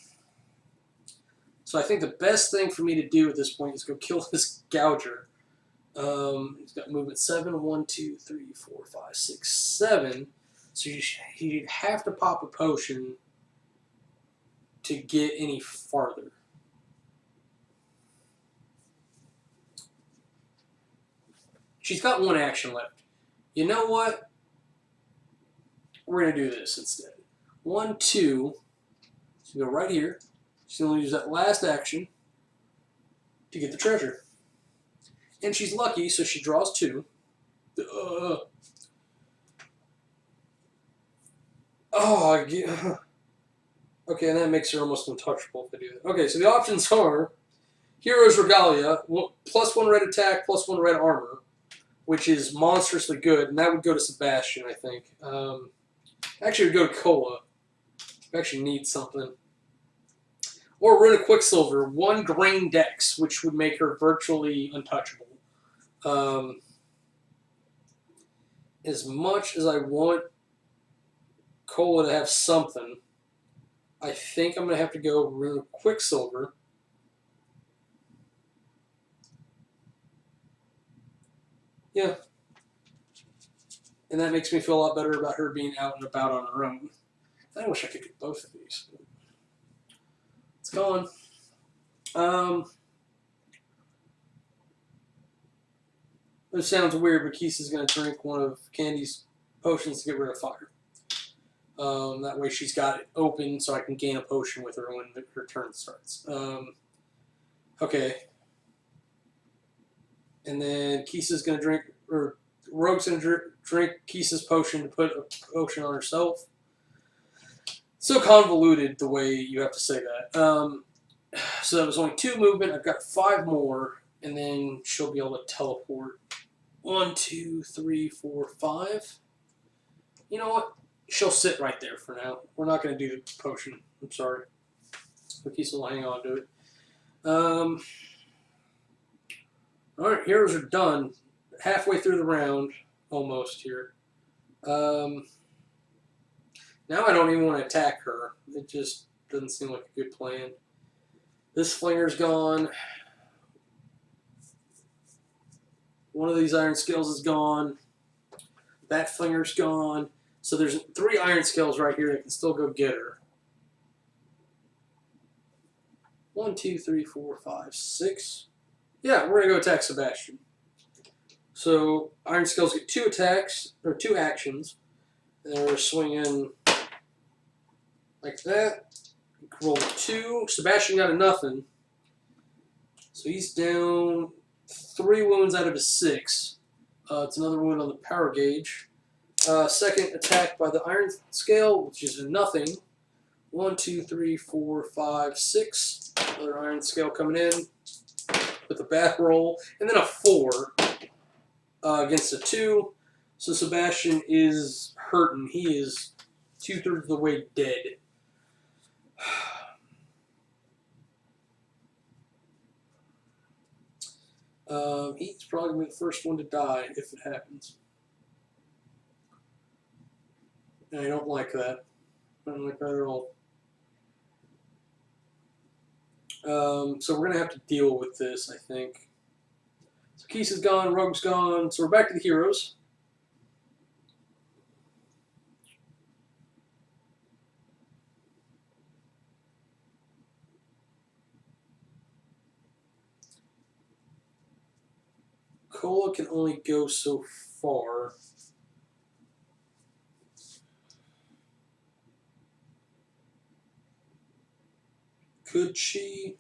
I think the best thing for me to do at this point is go kill this Gouger. He's got movement 7, 1, 2, 3, 4, 5, 6, 7. So he'd have to pop a potion to get any farther. She's got 1 action left. You know what? We're going to do this instead. 1, 2. So go right here. She's going to use that last action to get the treasure. And she's lucky, so she draws 2. Okay, and that makes her almost untouchable if I do that. Okay, so the options are Hero's Regalia, +1 red attack, +1 red armor, which is monstrously good, and that would go to Sebastian, I think. Actually, it would go to Cola. We actually need something. Or Rune of Quicksilver, 1 grain dex, which would make her virtually untouchable. As much as I want Cola to have something. I think I'm going to have to go Rune of Quicksilver. Yeah. And that makes me feel a lot better about her being out and about on her own. I wish I could get both of these. It's gone. This sounds weird, but Keith is going to drink one of Candy's potions to get rid of fire. That way she's got it open so I can gain a potion with her when her turn starts. Okay. And then Kisa's going to drink, or Rogue's going to drink Kisa's potion to put a potion on herself. So convoluted the way you have to say that. So that was only 2 movement. I've got 5 more, and then she'll be able to teleport. 1, 2, 3, 4, 5. You know what? She'll sit right there for now. We're not going to do the potion. I'm sorry. Kisa will hang on to it. Alright, heroes are done. Halfway through the round. Almost here. Now I don't even want to attack her. It just doesn't seem like a good plan. This flinger's gone. One of these iron scales is gone. That flinger's gone. So there's 3 iron scales right here that can still go get her. 1, 2, 3, 4, 5, 6. Yeah, we're gonna go attack Sebastian. So iron scales get 2 attacks or 2 actions, and then we're swinging like that. Roll 2. Sebastian got a nothing, so he's down 3 wounds out of his 6. It's another wound on the power gauge. Second attack by the iron scale, which is a nothing. 1, 2, 3, 4, 5, 6. Another iron scale coming in with a bad roll, and then a 4 against a 2. So Sebastian is hurting. He is 2/3 of the way dead. He's probably going to be the first one to die if it happens. And I don't like that. I don't like that at all. So we're going to have to deal with this, I think. So Kisa's gone, Rogue's gone, so we're back to the heroes. Cola can only go so far. Could she?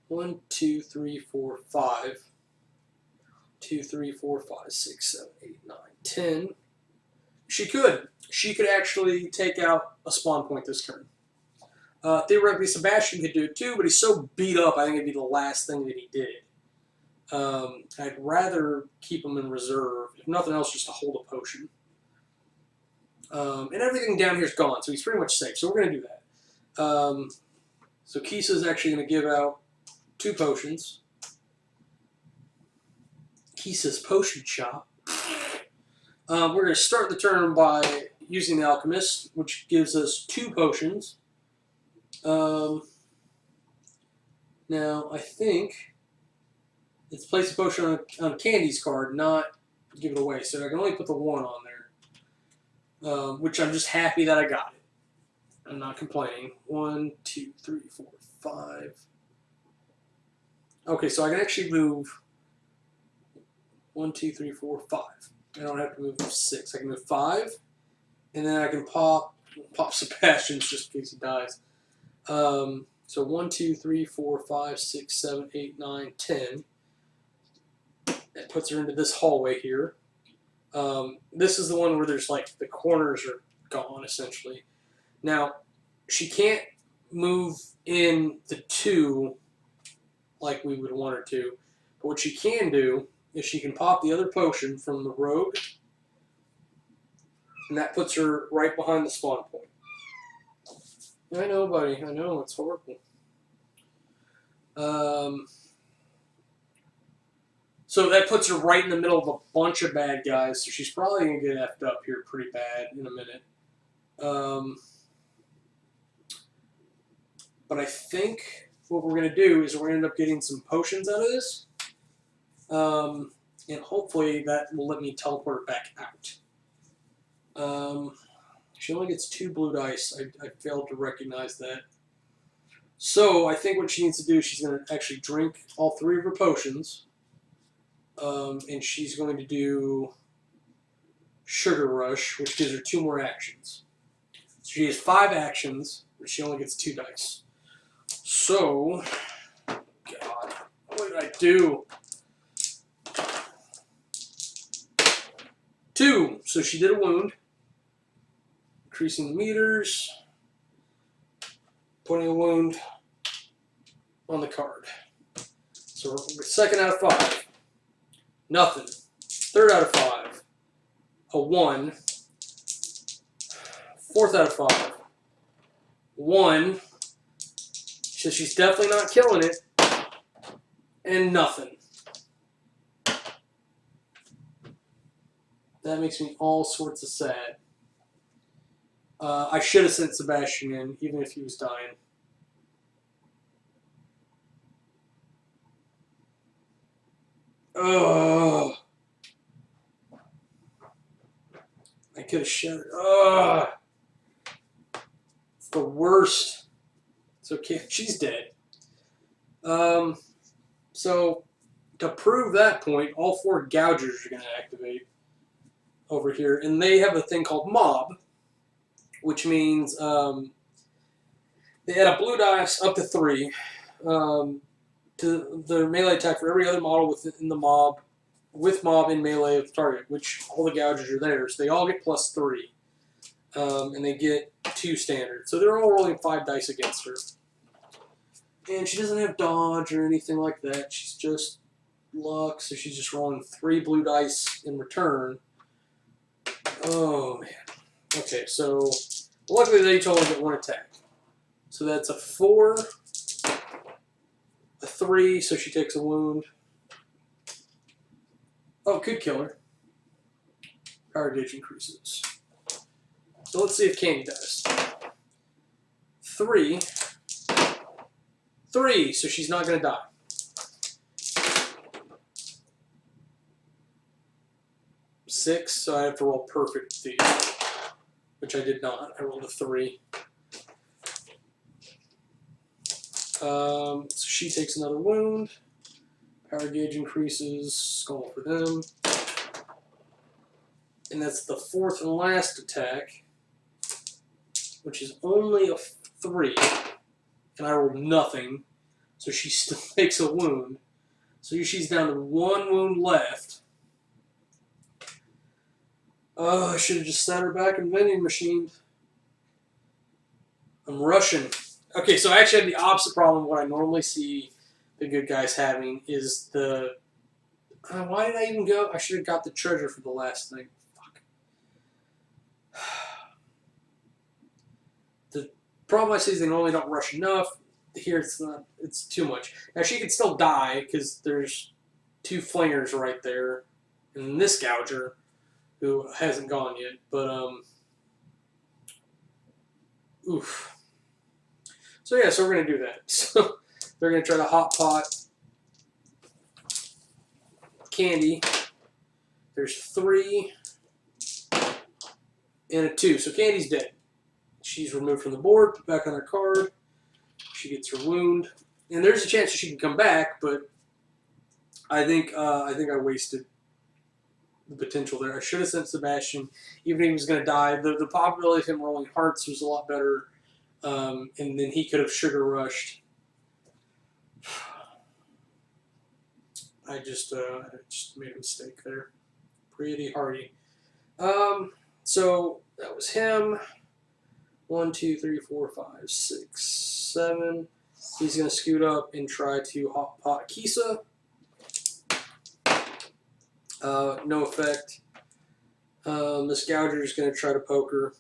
1, 2, 3, 4, 5. 2, 3, 4, 5, 6, 7, 8, 9, 10. She could. She could actually take out a spawn point this turn. Theoretically, Sebastian could do it too, but he's so beat up, I think it'd be the last thing that he did. I'd rather keep him in reserve, if nothing else, just to hold a potion. And everything down here is gone, so he's pretty much safe. So we're going to do that. So Kisa's actually going to give out 2 potions. Kisa's potion shop. We're going to start the turn by using the Alchemist, which gives us 2 potions. Now, I think it's place a potion on Candy's card, not give it away. So I can only put the 1 on there, which I'm just happy that I got it. I'm not complaining. 1, 2, 3, 4, 5. Okay, so I can actually move 1, 2, 3, 4, 5. I don't have to move 6. I can move 5, and then I can pop Sebastian's just in case he dies. So 1, 2, 3, 4, 5, 6, 7, 8, 9, 10. That puts her into this hallway here. This is the one where there's like the corners are gone essentially. Now, she can't move in the 2 like we would want her to. But what she can do is she can pop the other potion from the rogue, and that puts her right behind the spawn point. I know, buddy. I know. It's horrible. So So that puts her right in the middle of a bunch of bad guys. So she's probably going to get effed up here pretty bad in a minute. But I think what we're going to do is we're going to end up getting some potions out of this. And hopefully that will let me teleport her back out. She only gets 2 blue dice. I failed to recognize that. So I think what she needs to do is she's going to actually drink all 3 of her potions. And she's going to do Sugar Rush, which gives her 2 more actions. So she has 5 actions, but she only gets 2 dice. So, God, what did I do? 2. So she did a wound. Increasing the meters. Putting a wound on the card. So we're 2nd out of 5. Nothing. 3rd out of 5. A 1. 4th out of 5. 1. So she's definitely not killing it. And nothing. That makes me all sorts of sad. I should have sent Sebastian in, even if he was dying. Ugh. I could have shut it. Ugh. It's the worst. It's okay. She's dead. So, to prove that point, all 4 gougers are going to activate over here. And they have a thing called Mob, which means they add a blue dice up to 3 to their melee attack for every other model within the mob, with mob in melee of the target, which all the gougers are there. So they all get +3. And they get 2 standard. So they're all rolling 5 dice against her. And she doesn't have dodge or anything like that. She's just luck, so she's just rolling 3 blue dice in return. Oh, man. Okay, so luckily they each only get 1 attack. So that's a 4, a 3, so she takes a wound. Oh, could kill her. Power gauge increases. So let's see if Candy does. 3. 3, so she's not going to die. 6, so I have to roll perfect these, which I did not. I rolled a 3. So she takes another wound. Power gauge increases. Skull for them. And that's the 4th and last attack, which is only a 3. And I rolled nothing, so she still takes a wound. So she's down to 1 wound left. Oh, I should have just sat her back in vending machine. I'm rushing. Okay, so I actually have the opposite problem. What I normally see the good guys having is the... why did I even go? I should have got the treasure for the last thing. Fuck. The problem I see is they normally don't rush enough. Here it's not. It's too much. Now she could still die because there's 2 flingers right there, and this gouger who hasn't gone yet. But oof. So yeah, so we're gonna do that. So they're gonna try to hot pot Candy. There's 3 and a 2. So Candy's dead. She's removed from the board, put back on her card. She gets her wound, and there's a chance that she can come back, but I think I wasted the potential there. I should have sent Sebastian, even if he was going to die. The probability of him rolling hearts was a lot better, and then he could have sugar rushed. I just made a mistake there. Pretty hardy. So that was him. 1, 2, 3, 4, 5, 6, 7. He's going to scoot up and try to hot pot Kisa. No effect. This Gouger is going to try to poke her.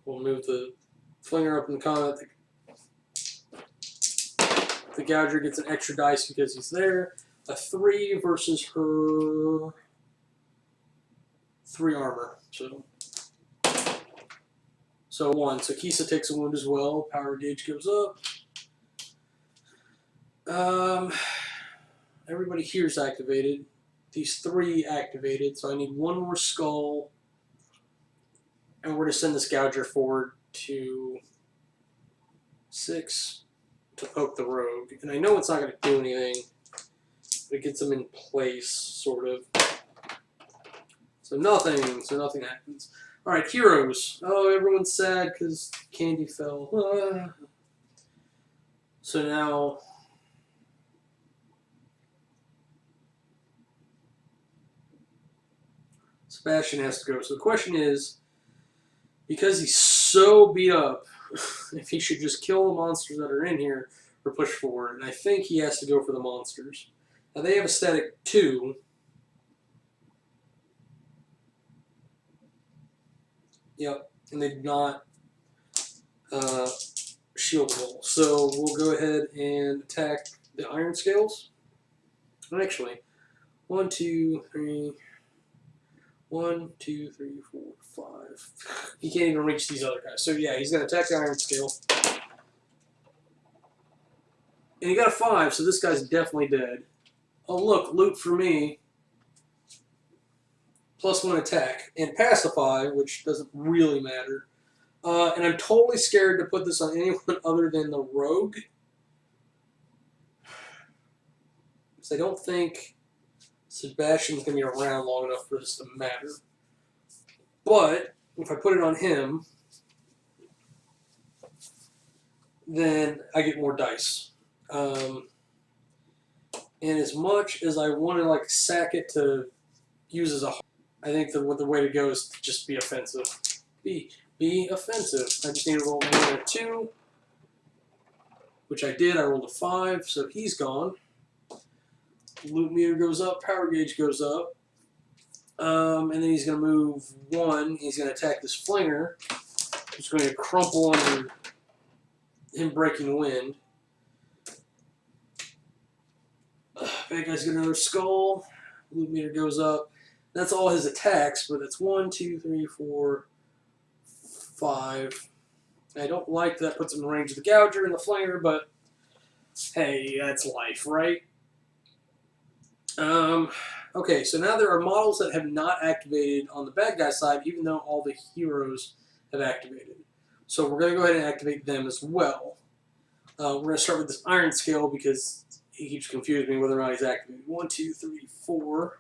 We'll move the flinger up in combat. The Gouger gets an extra dice because he's there. A 3 versus her 3 armor. So 1. So Kisa takes a wound as well. Power gauge goes up. Everybody here's activated. These 3 activated. So I need 1 more skull. And we're going to send this Gouger forward to 6 to poke the rogue. And I know it's not going to do anything. But it gets them in place, sort of. So nothing happens. Alright, heroes. Oh, everyone's sad because Candy fell. So now... Sebastian has to go. So the question is, because he's so beat up, if he should just kill the monsters that are in here or push forward. And I think he has to go for the monsters. Now they have a static 2. Yep, and they did not shield wall. So we'll go ahead and attack the iron scales. And actually, 1, 2, 3... 1, 2, 3, 4, 5. He can't even reach these other guys. So yeah, he's going to attack the iron scale. And he got a 5, so this guy's definitely dead. Oh look, loot for me. +1 attack. And pacify, which doesn't really matter. And I'm totally scared to put this on anyone other than the rogue. Because I don't think Sebastian's going to be around long enough for this to matter. But if I put it on him, then I get more dice. And as much as I want to like sack it to use as a, I think the way to go is to just be offensive. Be offensive. I just need to roll a 2, which I did. I rolled a 5, so he's gone. Loot meter goes up, power gauge goes up, and then he's going to move 1. He's going to attack this flinger, who's going to crumple under him breaking wind. Bad guy's got another skull. Loot meter goes up. That's all his attacks, but that's 1, 2, 3, 4, 5. I don't like that puts him in range of the Gouger and the flinger, but hey, that's life, right? Okay, so now there are models that have not activated on the bad guy side, even though all the heroes have activated. So we're going to go ahead and activate them as well. We're going to start with this iron scale because he keeps confusing me whether or not he's activated. 1, 2, 3, 4.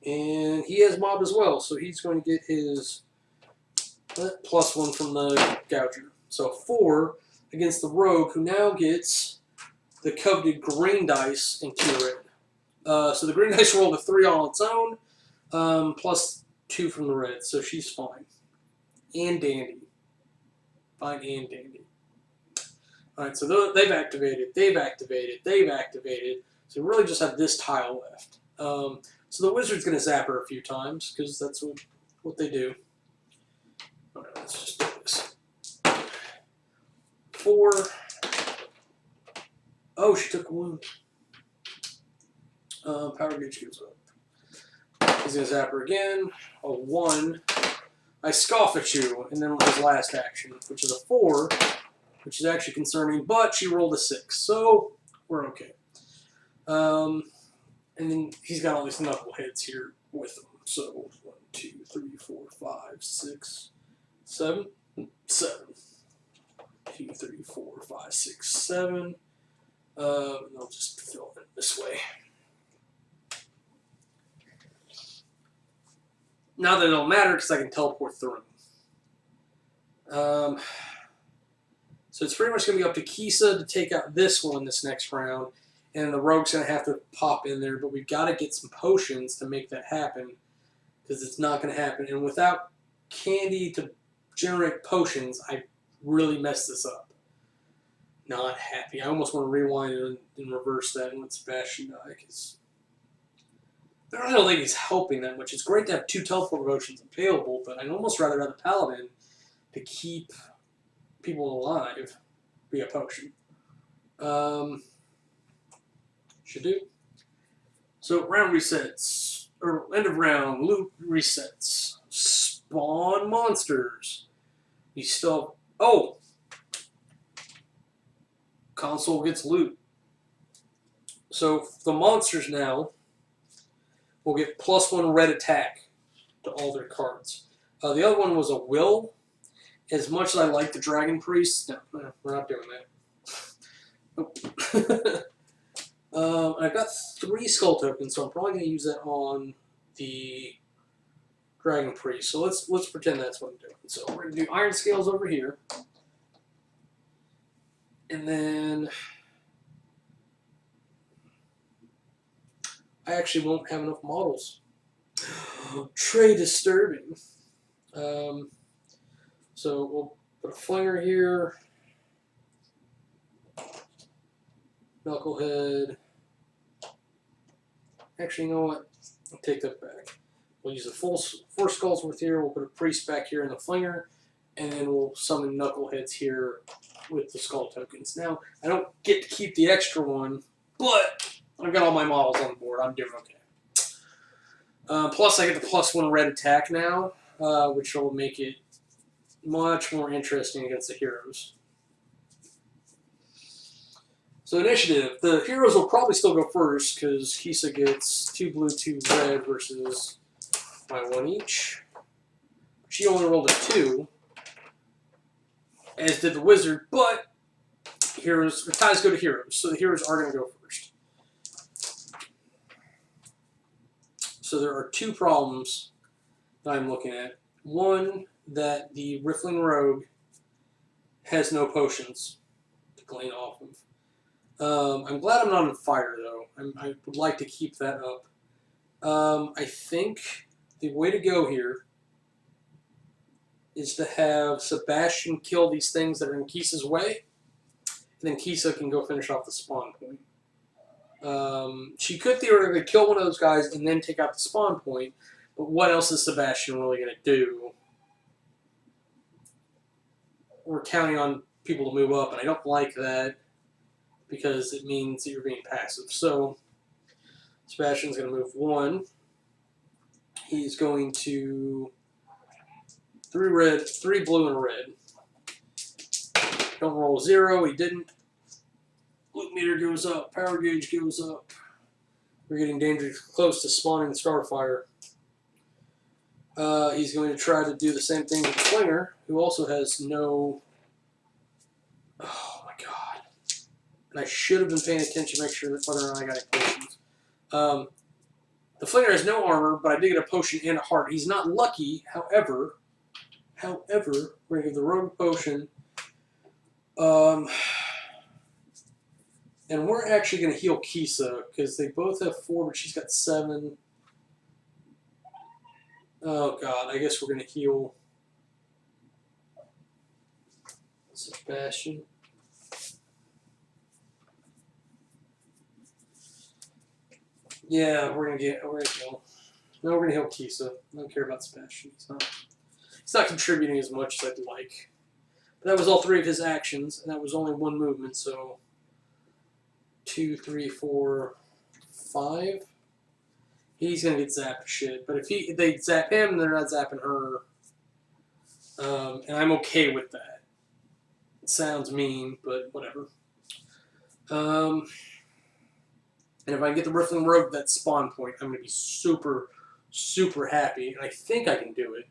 And he has mob as well, so he's going to get his +1 from the Gouger. So 4 against the rogue, who now gets the coveted green dice and cure it. So the green dice rolled a 3 all on its own, +2 from the red, so she's fine. And dandy. Fine and dandy. Alright, so they've activated, they've activated, they've activated. So we really just have this tile left. So the wizard's going to zap her a few times, because that's what they do. Alright, let's just do this. 4. Oh, she took a wound. Power gauge goes up. He's going to zap her again. A 1. I scoff at you, and then his last action, which is a 4, which is actually concerning, but she rolled a 6, so we're okay. And then he's got all these knuckleheads here with him. So 1, 2, 3, 4, 5, 6, 7, 7. 2, 3, 4, 5, 6, 7. And I'll just fill it this way. Now that it'll matter because I can teleport through them. So it's pretty much going to be up to Kisa to take out this one this next round. And the rogue's going to have to pop in there. But we've got to get some potions to make that happen. Because it's not going to happen. And without candy to generate potions, I really messed this up. Not happy. I almost want to rewind and reverse that and let Sebastian die. Because I don't think he's helping that much. It's great to have 2 teleport potions available. But I'd almost rather have the paladin to keep people alive via potion. Should do. So round resets, or end of round, loot resets. Spawn monsters. You still, oh! Console gets loot. So the monsters now will get +1 red attack to all their cards. The other one was a will. As much as I like the Dragon Priest, no, we're not doing that. Nope. I've got 3 skull tokens, so I'm probably going to use that on the Dragon Priest. So let's pretend that's what I'm doing. So we're going to do Iron Scales over here. And then I actually won't have enough models. Trey disturbing. So we'll put a flinger here. Knucklehead. Actually, you know what? I'll take that back. We'll use the 4 skulls worth here. We'll put a priest back here in the flinger. And then we'll summon Knuckleheads here with the skull tokens. Now, I don't get to keep the extra one, but I've got all my models on the board. I'm doing okay. Plus, I get the +1 red attack now, which will make it much more interesting against the heroes. So initiative. The heroes will probably still go first, because Kisa gets 2 blue, 2 red versus my 1 each. She only rolled a 2, as did the wizard, but heroes, the ties go to heroes, so the heroes are going to go first. So there are 2 problems that I'm looking at. One, that the Riffling Rogue has no potions to glean off of. I'm glad I'm not on fire, though. I would like to keep that up. I think the way to go here is to have Sebastian kill these things that are in Kisa's way, and then Kisa can go finish off the spawn point. She could theoretically kill one of those guys and then take out the spawn point, but what else is Sebastian really going to do? We're counting on people to move up, and I don't like that because it means that you're being passive. So Sebastian's going to move 1. He's going to 3 red, 3 blue, and a red. Don't roll 0. He didn't. Loot meter goes up. Power gauge goes up. We're getting dangerously close to spawning the Starfire. He's going to try to do the same thing with the Flinger, who also has no... Oh my god. And I should have been paying attention to make sure that whether or not I got any potions. The Flinger has no armor, but I did get a potion and a heart. He's not lucky, however, we're going to give the Rogue a potion. And we're actually going to heal Kisa, because they both have 4, but she's got 7. Oh god, I guess we're going to heal Sebastian. Yeah, we're gonna heal. No, we're gonna heal Kisa. I don't care about Sebastian. He's not contributing as much as I'd like. But that was all 3 of his actions, and that was only 1 movement, so 2, 3, 4, 5. He's gonna get zapped shit. But if they zap him, they're not zapping her. And I'm okay with that. It sounds mean, but whatever. And if I get the Riffling Rogue that spawn point, I'm going to be super, super happy. And I think I can do it.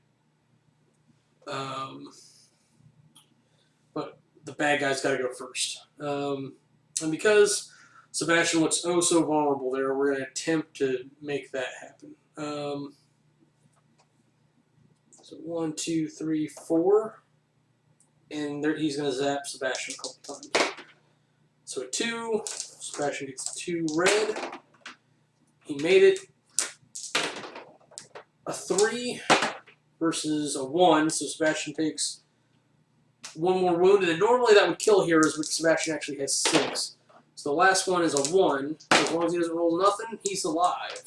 But the bad guy's got to go first. And because Sebastian looks oh so vulnerable there, we're going to attempt to make that happen. So 1, 2, 3, 4. And there, he's going to zap Sebastian a couple times. So a 2. Sebastian gets 2 red. He made it. A 3 versus a 1, so Sebastian takes 1 more wound, and then normally that would kill heroes, but Sebastian actually has 6. So the last one is a 1. As long as he doesn't roll nothing, he's alive.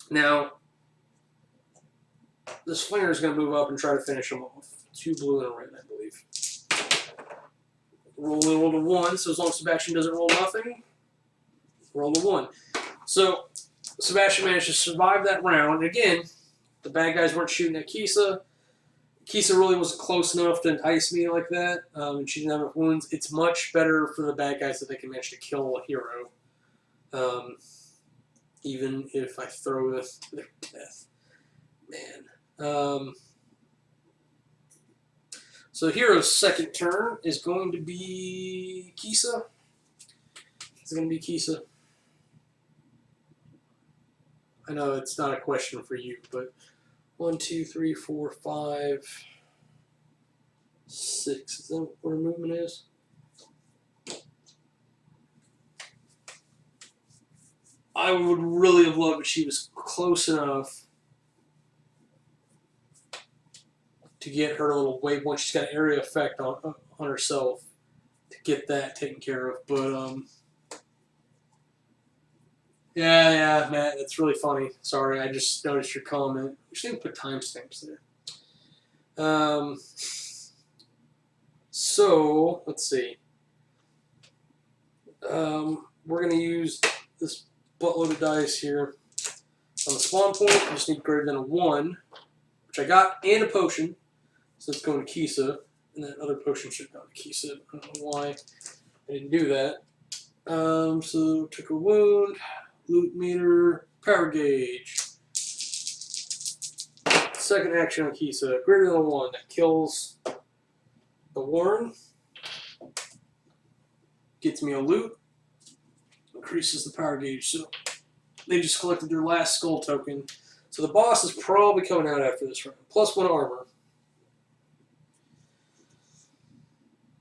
Now, this Flinger is going to move up and try to finish him off. 2 blue and a red, I believe. roll to 1. So as long as Sebastian doesn't roll nothing, roll to 1. So Sebastian managed to survive that round. Again, the bad guys weren't shooting at Kisa. Kisa really wasn't close enough to entice me like that, and she didn't have enough wounds. It's much better for the bad guys that they can manage to kill a hero, even if I throw their death. Man. So hero's second turn is going to be Kisa. It's going to be Kisa. I know it's not a question for you, but 1, 2, 3, 4, 5, 6. Is that what her movement is? I would really have loved if she was close enough to get her little wave point. She's got an area effect on herself to get that taken care of. But yeah, Matt, that's really funny. Sorry, I just noticed your comment. We should put timestamps there. So let's see. We're gonna use this buttload of dice here. On the spawn point, I just need greater than a 1, which I got, and a potion. So it's going to Kisa, and that other potion should go to Kisa. I don't know why I didn't do that. So took a wound, loot meter, power gauge. Second action on Kisa, greater than a 1. That kills the Warren. Gets me a loot. Increases the power gauge. So they just collected their last skull token. So the boss is probably coming out after this round. Plus 1 armor.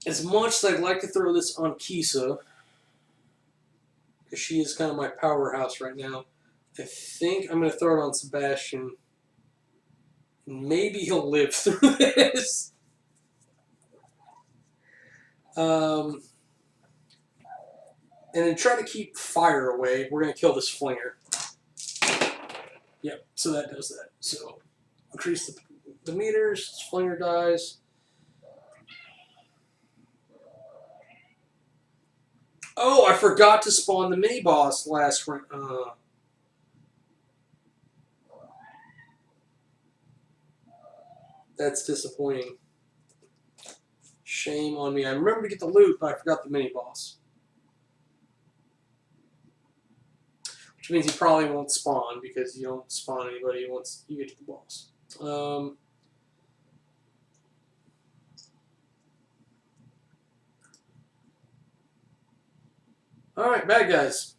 As much as I'd like to throw this on Kisa, because she is kind of my powerhouse right now, I think I'm going to throw it on Sebastian. Maybe he'll live through this. And then try to keep fire away. We're going to kill this flinger. Yep, so that does that. So increase the meters, flinger dies. Oh, I forgot to spawn the mini boss last round. That's disappointing. Shame on me. I remember to get the loot, but I forgot the mini boss. Which means he probably won't spawn because you don't spawn anybody once you get to the boss. Alright, bad guys.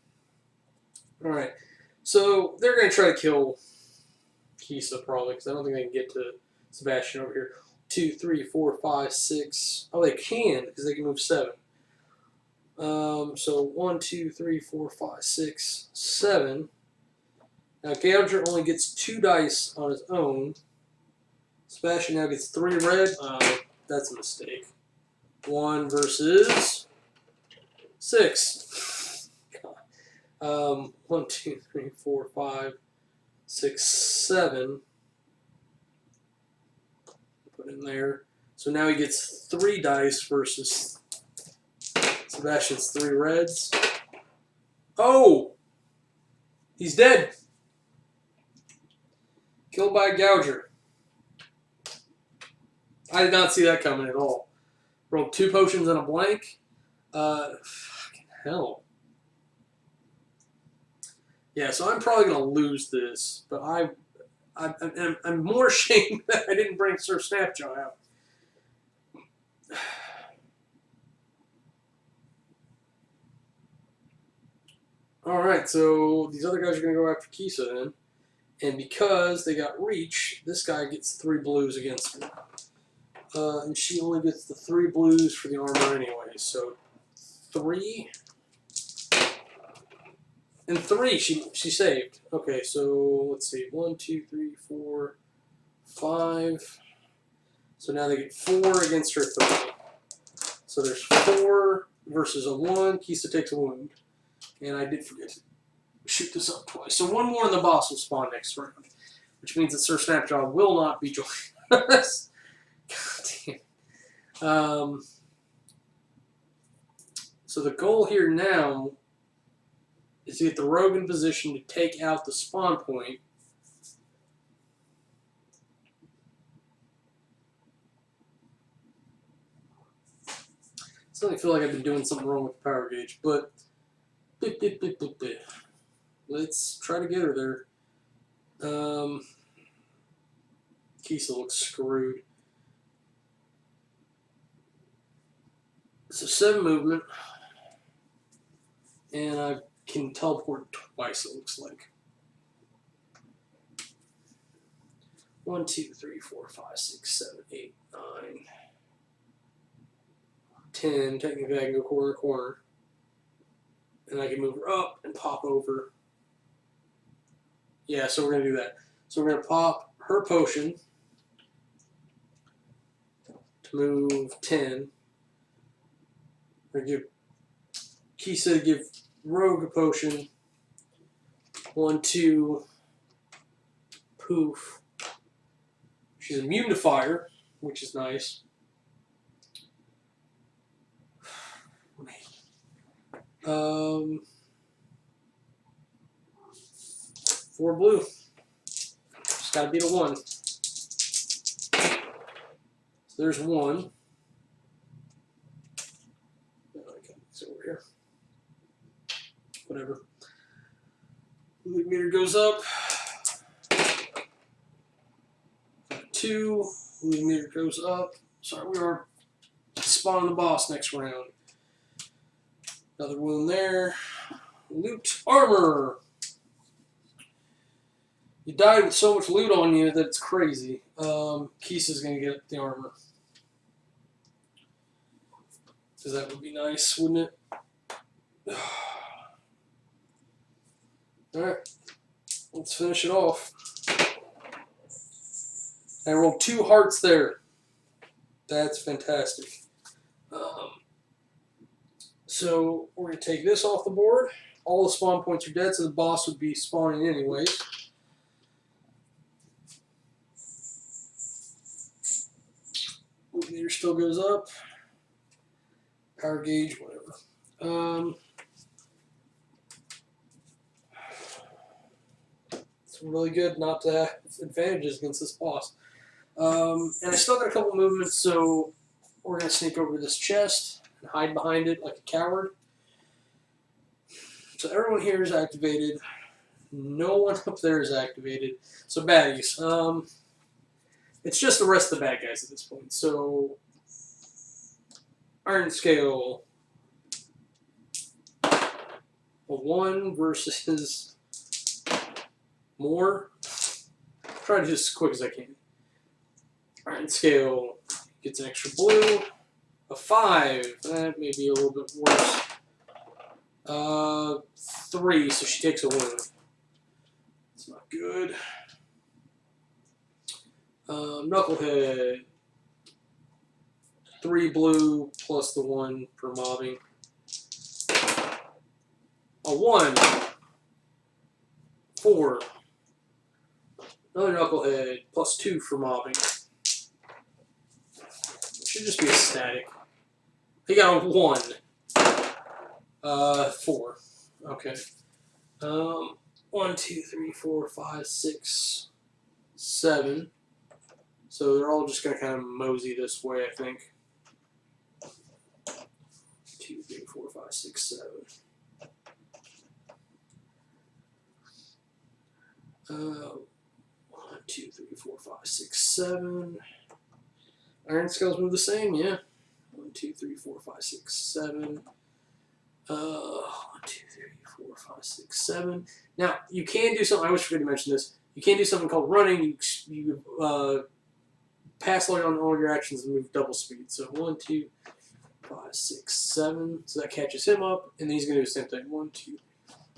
Alright, so they're going to try to kill Kisa probably because I don't think they can get to Sebastian over here. 2, 3, 4, 5, 6. Oh, they can because they can move 7. So 1, 2, 3, 4, 5, 6, 7. Now Gouger only gets 2 dice on his own. Sebastian now gets 3 red. That's a mistake. 1 versus 6. 1, 2, 3, 4, 5, 6, 7. Put in there. So now he gets 3 dice versus Sebastian's 3 reds. Oh! He's dead. Killed by a Gouger. I did not see that coming at all. Rolled 2 potions and a blank. Fucking hell. Yeah, so I'm probably going to lose this, but I'm more ashamed that I didn't bring Sir Snapjaw out. Alright, so these other guys are going to go after Kisa then. And because they got reach, this guy gets 3 blues against me. And she only gets the 3 blues for the armor anyway. So 3 and 3 she saved. Okay, so let's see. 1, 2, 3, 4, 5. So now they get 4 against her 3. So there's 4 versus a 1. Kisa takes a wound. And I did forget to shoot this up twice. So 1 more and the boss will spawn next round. Which means that Sir Snapjaw will not be joining us. God damn. So the goal here now is to get the rogue in position to take out the spawn point. I suddenly feel like I've been doing something wrong with the power gauge, but let's try to get her there. Kisa looks screwed. So 7 movement, and I can teleport twice, it looks like. 1, 2, 3, 4, 5, 6, 7, 8, 9, 10. Technically, I can go corner to corner. And I can move her up and pop over. Yeah, so we're going to do that. So we're going to pop her potion to move 10. We're going to give Kisa to give Rogue a potion. 1, 2, poof. She's immune to fire, which is nice. Four blue. Just gotta beat a 1. So there's 1. Okay, so over here. Whatever. Loot meter goes up. 2. Loot meter goes up. Sorry, we are spawning the boss next round. Another wound there. Loot armor. You died with so much loot on you that it's crazy. Kisa's gonna get the armor. Because that would be nice, wouldn't it? Alright. Let's finish it off. I rolled 2 hearts there. That's fantastic. So we're going to take this off the board. All the spawn points are dead, so the boss would be spawning anyways. Loot meter still goes up. Power gauge, whatever. It's really good not to have advantages against this boss. And I still got a couple movements, so we're going to sneak over to this chest and hide behind it like a coward. So everyone here is activated. No one up there is activated. So baddies. It's just the rest of the bad guys at this point. So Iron Scale. A 1 versus more. Try to do this as quick as I can. Iron Scale gets an extra blue. A 5. That may be a little bit worse. 3, so she takes a wound. It's not good. Knucklehead. 3 blue plus the 1 for mobbing. A 1. 4. Another Knucklehead plus 2 for mobbing. It should just be a static. He got a 1. 4. Okay. 1, 2, 3, 4, 5, 6, 7. So they're all just gonna kind of mosey this way, I think. 2, 3, 4, 5, 6, 7. 1, 2, 3, 4, 5, 6, 7. Iron Scales move the same, yeah. 1, 2, 3, 4, 5, 6, 7. 1, 2, 3, 4, 5, 6, 7. Now, you can do something, I always forget to mention this. You can do something called running. You pass on all your actions and move double speed. So 1, 2, 5, 6, 7. So that catches him up, and then he's going to do the same thing. 1, 2,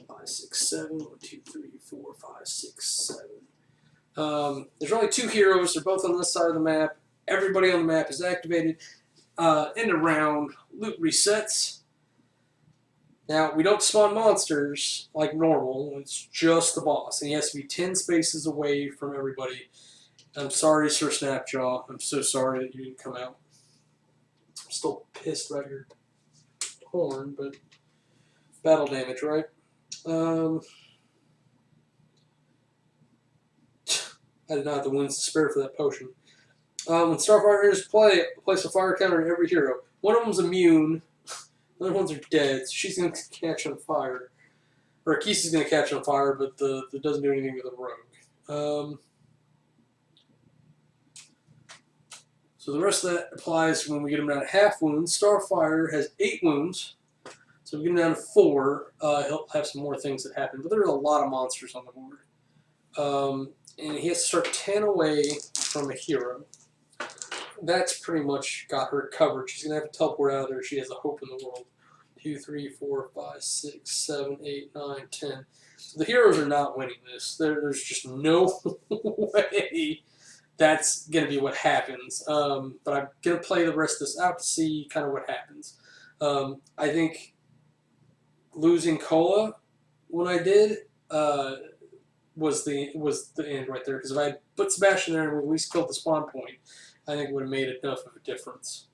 5, 6, 7. 1, 2, 3, 4, 5, 6, 7. There's only 2 heroes. They're both on this side of the map. Everybody on the map is activated. End of round. Loot resets. Now, we don't spawn monsters like normal. It's just the boss. And he has to be 10 spaces away from everybody. I'm sorry, Sir Snapjaw. I'm so sorry that you didn't come out. I'm still pissed right here. horn, but battle damage, right? I did not have the winds to spare for that potion. When Starfire enters play, place a fire counter on every hero. One of them's immune, the other ones are dead, so she's going to catch on fire. Or Akisa's going to catch on fire, but it doesn't do anything with the rogue. So the rest of that applies when we get him down to half wounds. Starfire has 8 wounds, so we get him down to 4. He'll have some more things that happen, but there are a lot of monsters on the board. And he has to start 10 away from a hero. That's pretty much got her covered. She's going to have to teleport out of there. She has a hope in the world. 2, 3, 4, 5, 6, 7, 8, 9, 10. So the heroes are not winning this. There's just no way that's going to be what happens. But I'm going to play the rest of this out to see kind of what happens. I think losing Cola when I did was the end right there. Because if I had put Sebastian there and we at least killed the spawn point, I think it would have made enough of a difference.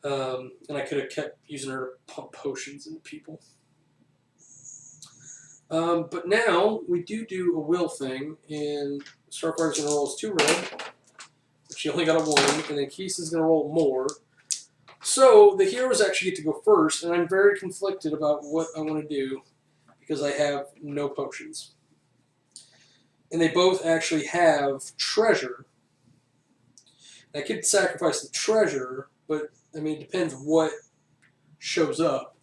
And I could have kept using her to pump potions into people. But now we do a will thing, and Starfire's going to roll 2 red. She only got a 1, and then Kisa's going to roll more. So the heroes actually get to go first, and I'm very conflicted about what I want to do because I have no potions. And they both actually have treasure. I could sacrifice the treasure, but I mean, it depends what shows up.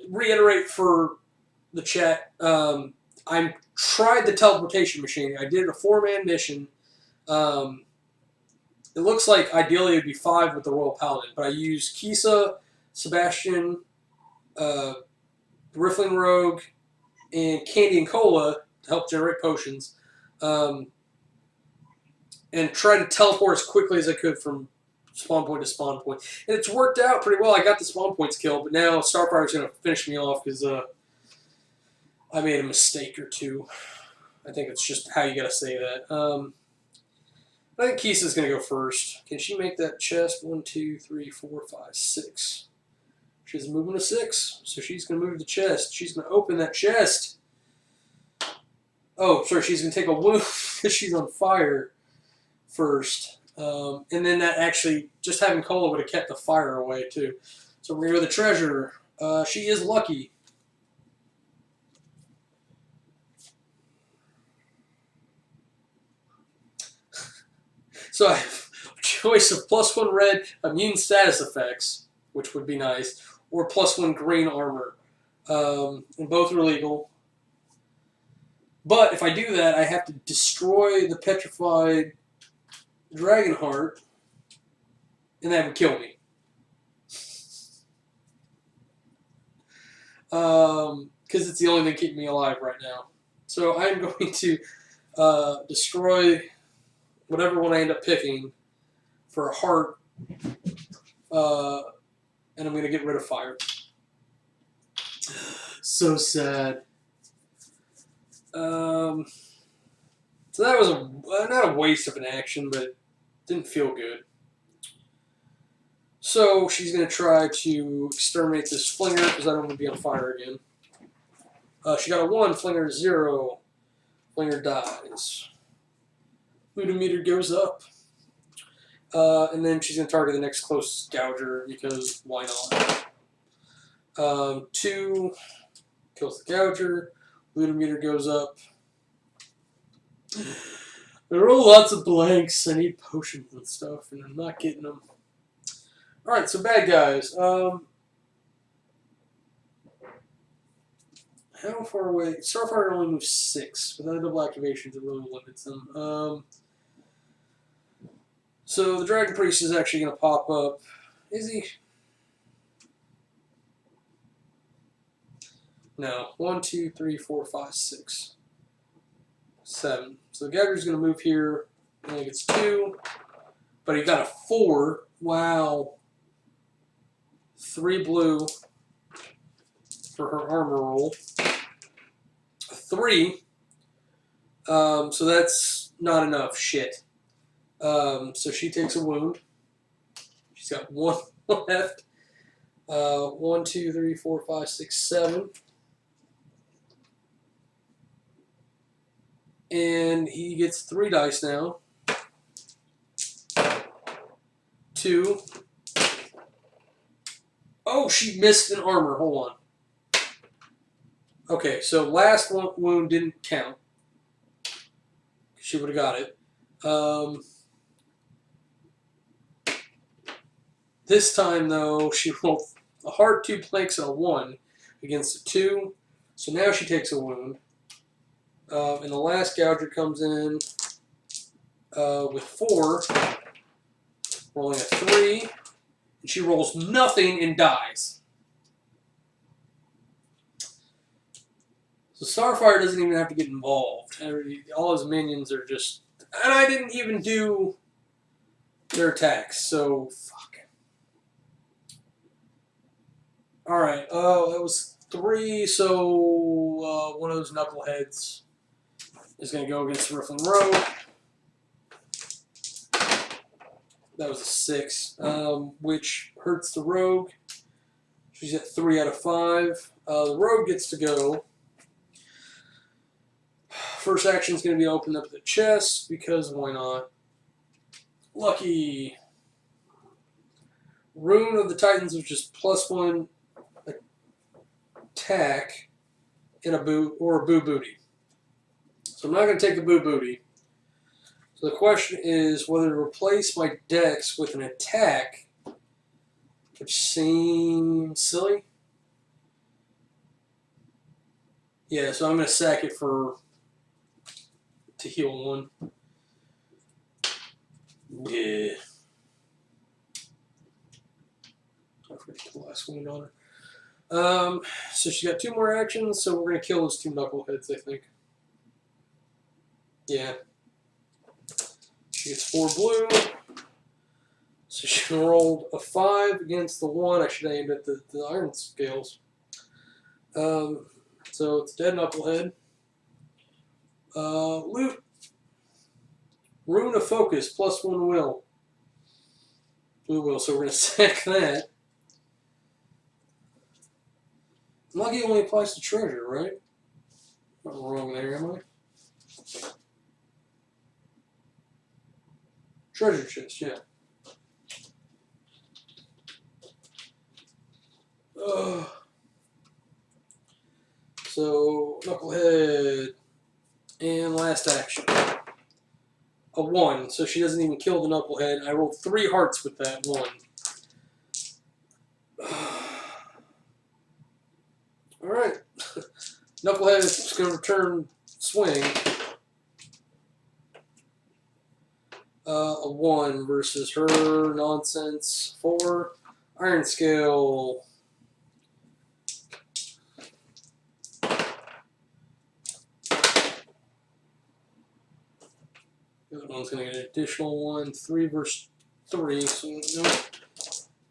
Reiterate for the chat. I tried the teleportation machine. I did a 4-man mission. It looks like ideally it would be 5 with the Royal Paladin, but I used Kisa, Sebastian, Riffling Rogue, and Candy and Cola to help generate potions, and try to teleport as quickly as I could from spawn point to spawn point. And it's worked out pretty well. I got the spawn points killed, but now Starfire's going to finish me off because I made a mistake or two. I think it's just how you got to say that. I think Kisa's going to go first. Can she make that chest? 1, 2, 3, 4, 5, 6. She's moving to 6, so she's going to move the chest. She's going to open that chest. Oh, sorry, she's going to take a wound because she's on fire first. And then that actually, just having Cola would have kept the fire away too. So we're going to go to the treasure. She is lucky. So I have a choice of +1 red immune status effects, which would be nice, or +1 green armor. And both are legal. But if I do that, I have to destroy the petrified dragon heart, and that would kill me. Because it's the only thing keeping me alive right now. So I'm going to destroy whatever one I end up picking for a heart, and I'm going to get rid of fire. So sad. So that was not a waste of an action, but it didn't feel good. So she's going to try to exterminate this Flinger because I don't want to be on fire again. She got a 1, Flinger 0. Flinger dies. Ludometer goes up. And then she's going to target the next closest Gouger because why not? 2 kills the Gouger. Ludometer goes up. There are lots of blanks. I need potions and stuff, and I'm not getting them. Alright, so bad guys. How far away? Starfire only moves 6. Without double activations, it really limits them. So the Dragon Priest is actually going to pop up. Is he? No. 1, 2, 3, 4, 5, 6, 7. So the Gouger's going to move here. And he gets 2. But he got a 4. Wow. 3 blue for her armor roll. A 3. So that's not enough shit. So she takes a wound. She's got one left. 1, 2, 3, 4, 5, 6, 7. And he gets 3 dice now. 2. Oh, she missed an armor. Hold on. Okay, so last wound didn't count. She would have got it. This time, though, she rolled a hard 2 planks and a 1 against a 2. So now she takes a wound. And the last gouger comes in with 4, rolling a 3. And she rolls nothing and dies. So Starfire doesn't even have to get involved. All his minions are just... And I didn't even do their attacks, so fuck. Alright, that was 3, so one of those knuckleheads is going to go against the Riffling Rogue. That was a 6, which hurts the Rogue. She's at 3 out of 5. The Rogue gets to go. First action is going to be open up the chest, because why not? Lucky. Rune of the Titans, which is +1 attack in a boo or a boo booty. So I'm not going to take the boo booty. So the question is whether to replace my dex with an attack, which seems silly. Yeah, so I'm going to sack it to heal 1. Yeah. I forgot to put the last wound on her. So she got 2 more actions, so we're going to kill those 2 knuckleheads, I think. Yeah. She gets 4 blue. So she rolled a 5 against the 1. I should have aimed at the iron scales. So it's dead knucklehead. Loot. Rune of Focus, +1 will. Blue will, so we're going to sack that. Lucky only applies to treasure, right? Not wrong there, am I? Treasure chest, yeah. So, knucklehead. And last action. A 1, so she doesn't even kill the knucklehead. I rolled 3 hearts with that 1. Alright. Knucklehead is going to return swing. A 1 versus her nonsense 4. Iron scale. The other one's going to get an additional 1. 3 versus 3. So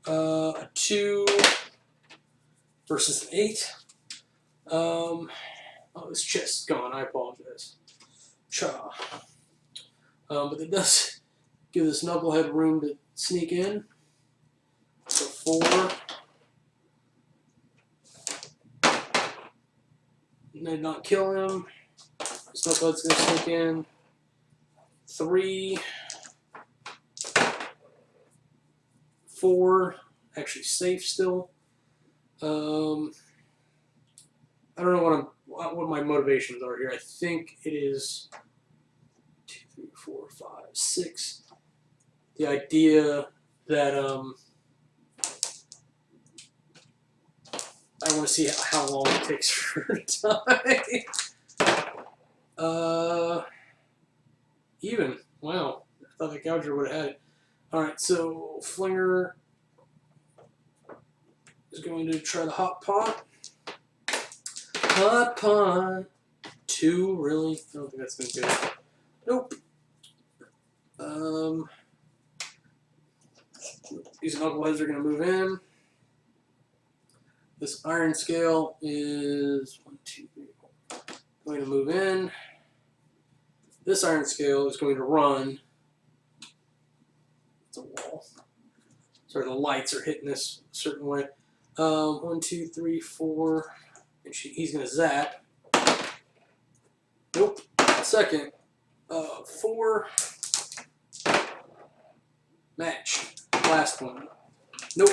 no. A 2 versus an 8. Oh, this chest is gone. I apologize. Cha. But it does give this knucklehead room to sneak in. So 4. And did not kill him. This knucklehead's going to sneak in. 3. 4. Actually safe still. I don't know what my motivations are here. I think it is 2, 3, 4, 5, 6. The idea that I want to see how long it takes for her to die. Even. Wow. I thought the gouger would have had it. Alright, so Flinger is going to try the hot pot. Hot pot. 2, really? I don't think that's going to do it. Nope. These knuckleheads are going to move in. This iron scale is 1, 2, 3, 4. Going to move in. This iron scale is going to run. It's a wall. Sorry, the lights are hitting this a certain way. 1, 2, 3, 4. And he's going to zap. Nope. Second. 4. Match. Last one. Nope.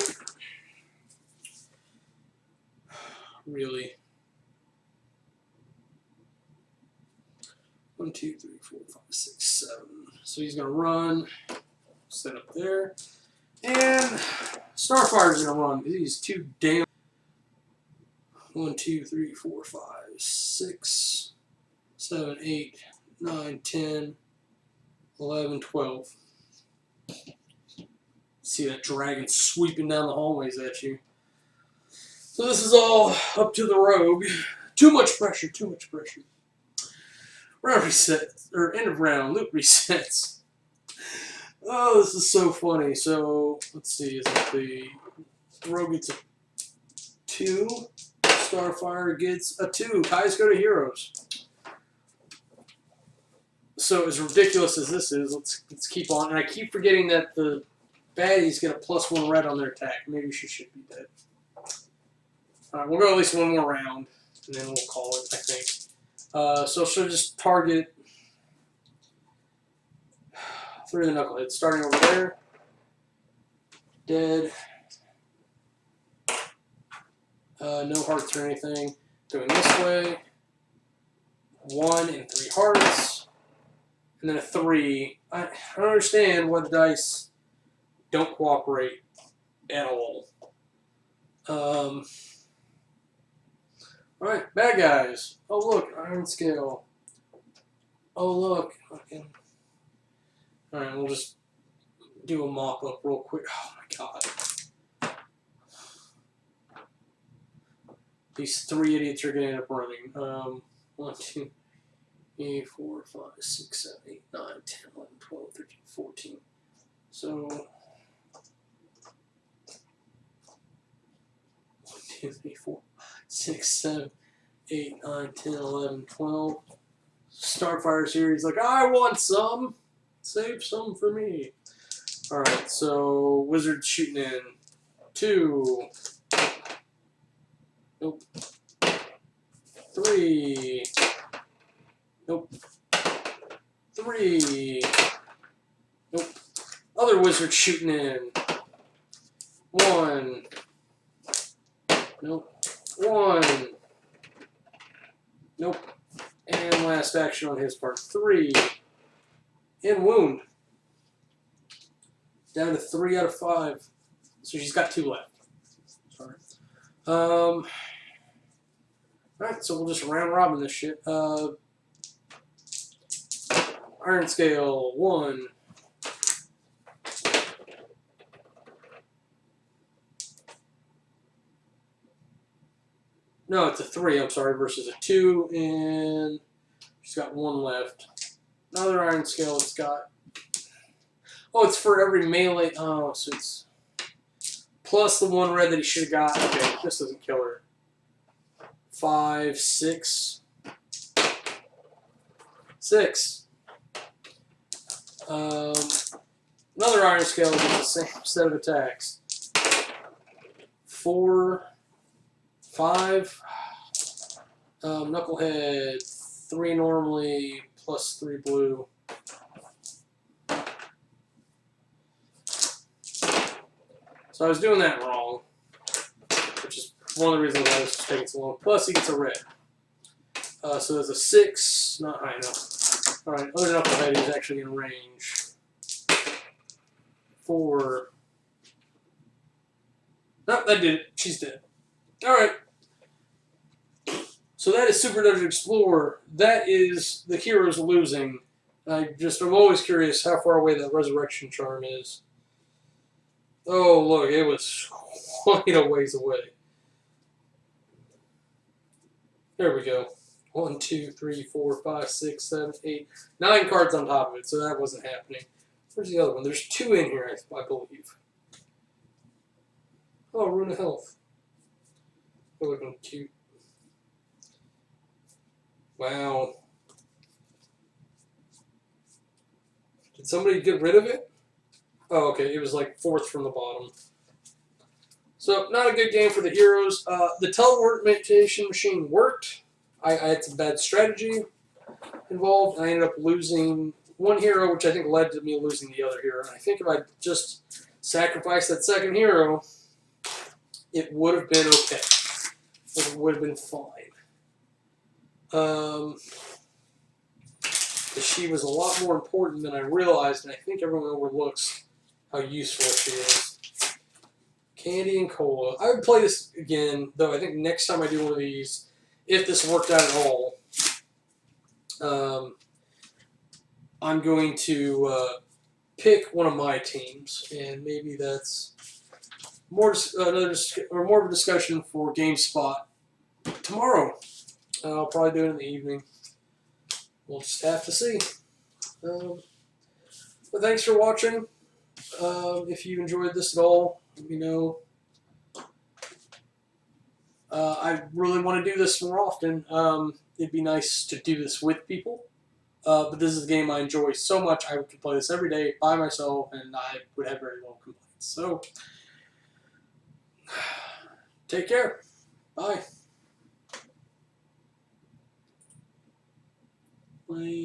Really. 1, 2, 3, 4, 5, 6, 7. So he's going to run. Set up there. And Starfire's going to run because he's too damn. 1, 2, 3, 4, 5, 6, 7, 8, 9, 10, 11, 12. See that dragon sweeping down the hallways at you. So this is all up to the rogue. Too much pressure, too much pressure. Round reset, or end of round, loop resets. Oh, this is so funny. So, let's see, is it the rogue gets a 2, Starfire gets a 2. Ties go to heroes. So as ridiculous as this is, let's keep on. And I keep forgetting that the baddies get a +1 red on their attack. Maybe she should be dead. Alright, we'll go at least one more round, and then we'll call it, I think. So she'll just target 3 of the knuckleheads, starting over there. Dead. No hearts or anything. Going this way. 1 and 3 hearts. And then a 3. I don't understand why the dice don't cooperate at all. Alright, bad guys. Oh look, iron scale. Oh look. Okay. Alright, we'll just do a mock-up real quick. Oh my god. These 3 idiots are going to end up running. 1, 2, 3, 4, 5, 6, 7, 8, 9, 10, 11, 12, 13, 14. So 1, 2, 3, 4, 6, 7, 8, 9, 10, 11, 12. Starfire's here. He's like, I want some. Save some for me. Alright, so Wizard shooting in. 2. Nope. 3. Nope. 3. Nope. Other Wizard shooting in. 1. Nope. 1. Nope. And last action on his part. 3. And wound. Down to 3 out of 5. So she's got 2 left. Sorry. Alright, so we'll just round robin this shit. Iron scale 1. No, it's a 3, I'm sorry, versus a 2, and she's got 1 left. Another iron scale, it's got... Oh, it's for every melee... Oh, so it's... Plus the 1 red that he should have got. Okay, this doesn't kill her. 5, 6. 6. Another iron scale with the same set of attacks. 4... 5, knucklehead, 3 normally, plus 3 blue. So I was doing that wrong, which is one of the reasons why this is taking so long. Plus he gets a red. So there's a 6, not high enough. Alright, other knucklehead is actually in range. 4. Nope, that did it. She's dead. Alright. So that is Super Dungeon Explorer. That is the heroes losing. I'm always curious how far away that resurrection charm is. Oh, look, it was quite a ways away. There we go. 1, 2, 3, 4, 5, 6, 7, 8, 9 cards on top of it, so that wasn't happening. Where's the other one? There's 2 in here, I believe. Oh, Rune of Health. They're looking cute. Wow. Did somebody get rid of it? Oh, okay. It was like 4th from the bottom. So, not a good game for the heroes. The teleportation machine worked. I had some bad strategy involved, and I ended up losing one hero, which I think led to me losing the other hero. And I think if I just sacrificed that second hero, it would have been okay. It would have been fine. She was a lot more important than I realized, and I think everyone overlooks how useful she is. Candy and cola. I would play this again, though I think next time I do one of these, if this worked out at all, I'm going to pick one of my teams, and maybe that's more more of a discussion for GameSpot tomorrow. I'll probably do it in the evening. We'll just have to see. But thanks for watching. If you enjoyed this at all, let me know. I really want to do this more often. It'd be nice to do this with people. But this is a game I enjoy so much, I could play this every day by myself, and I would have very little complaints. So, take care. Bye. Bye.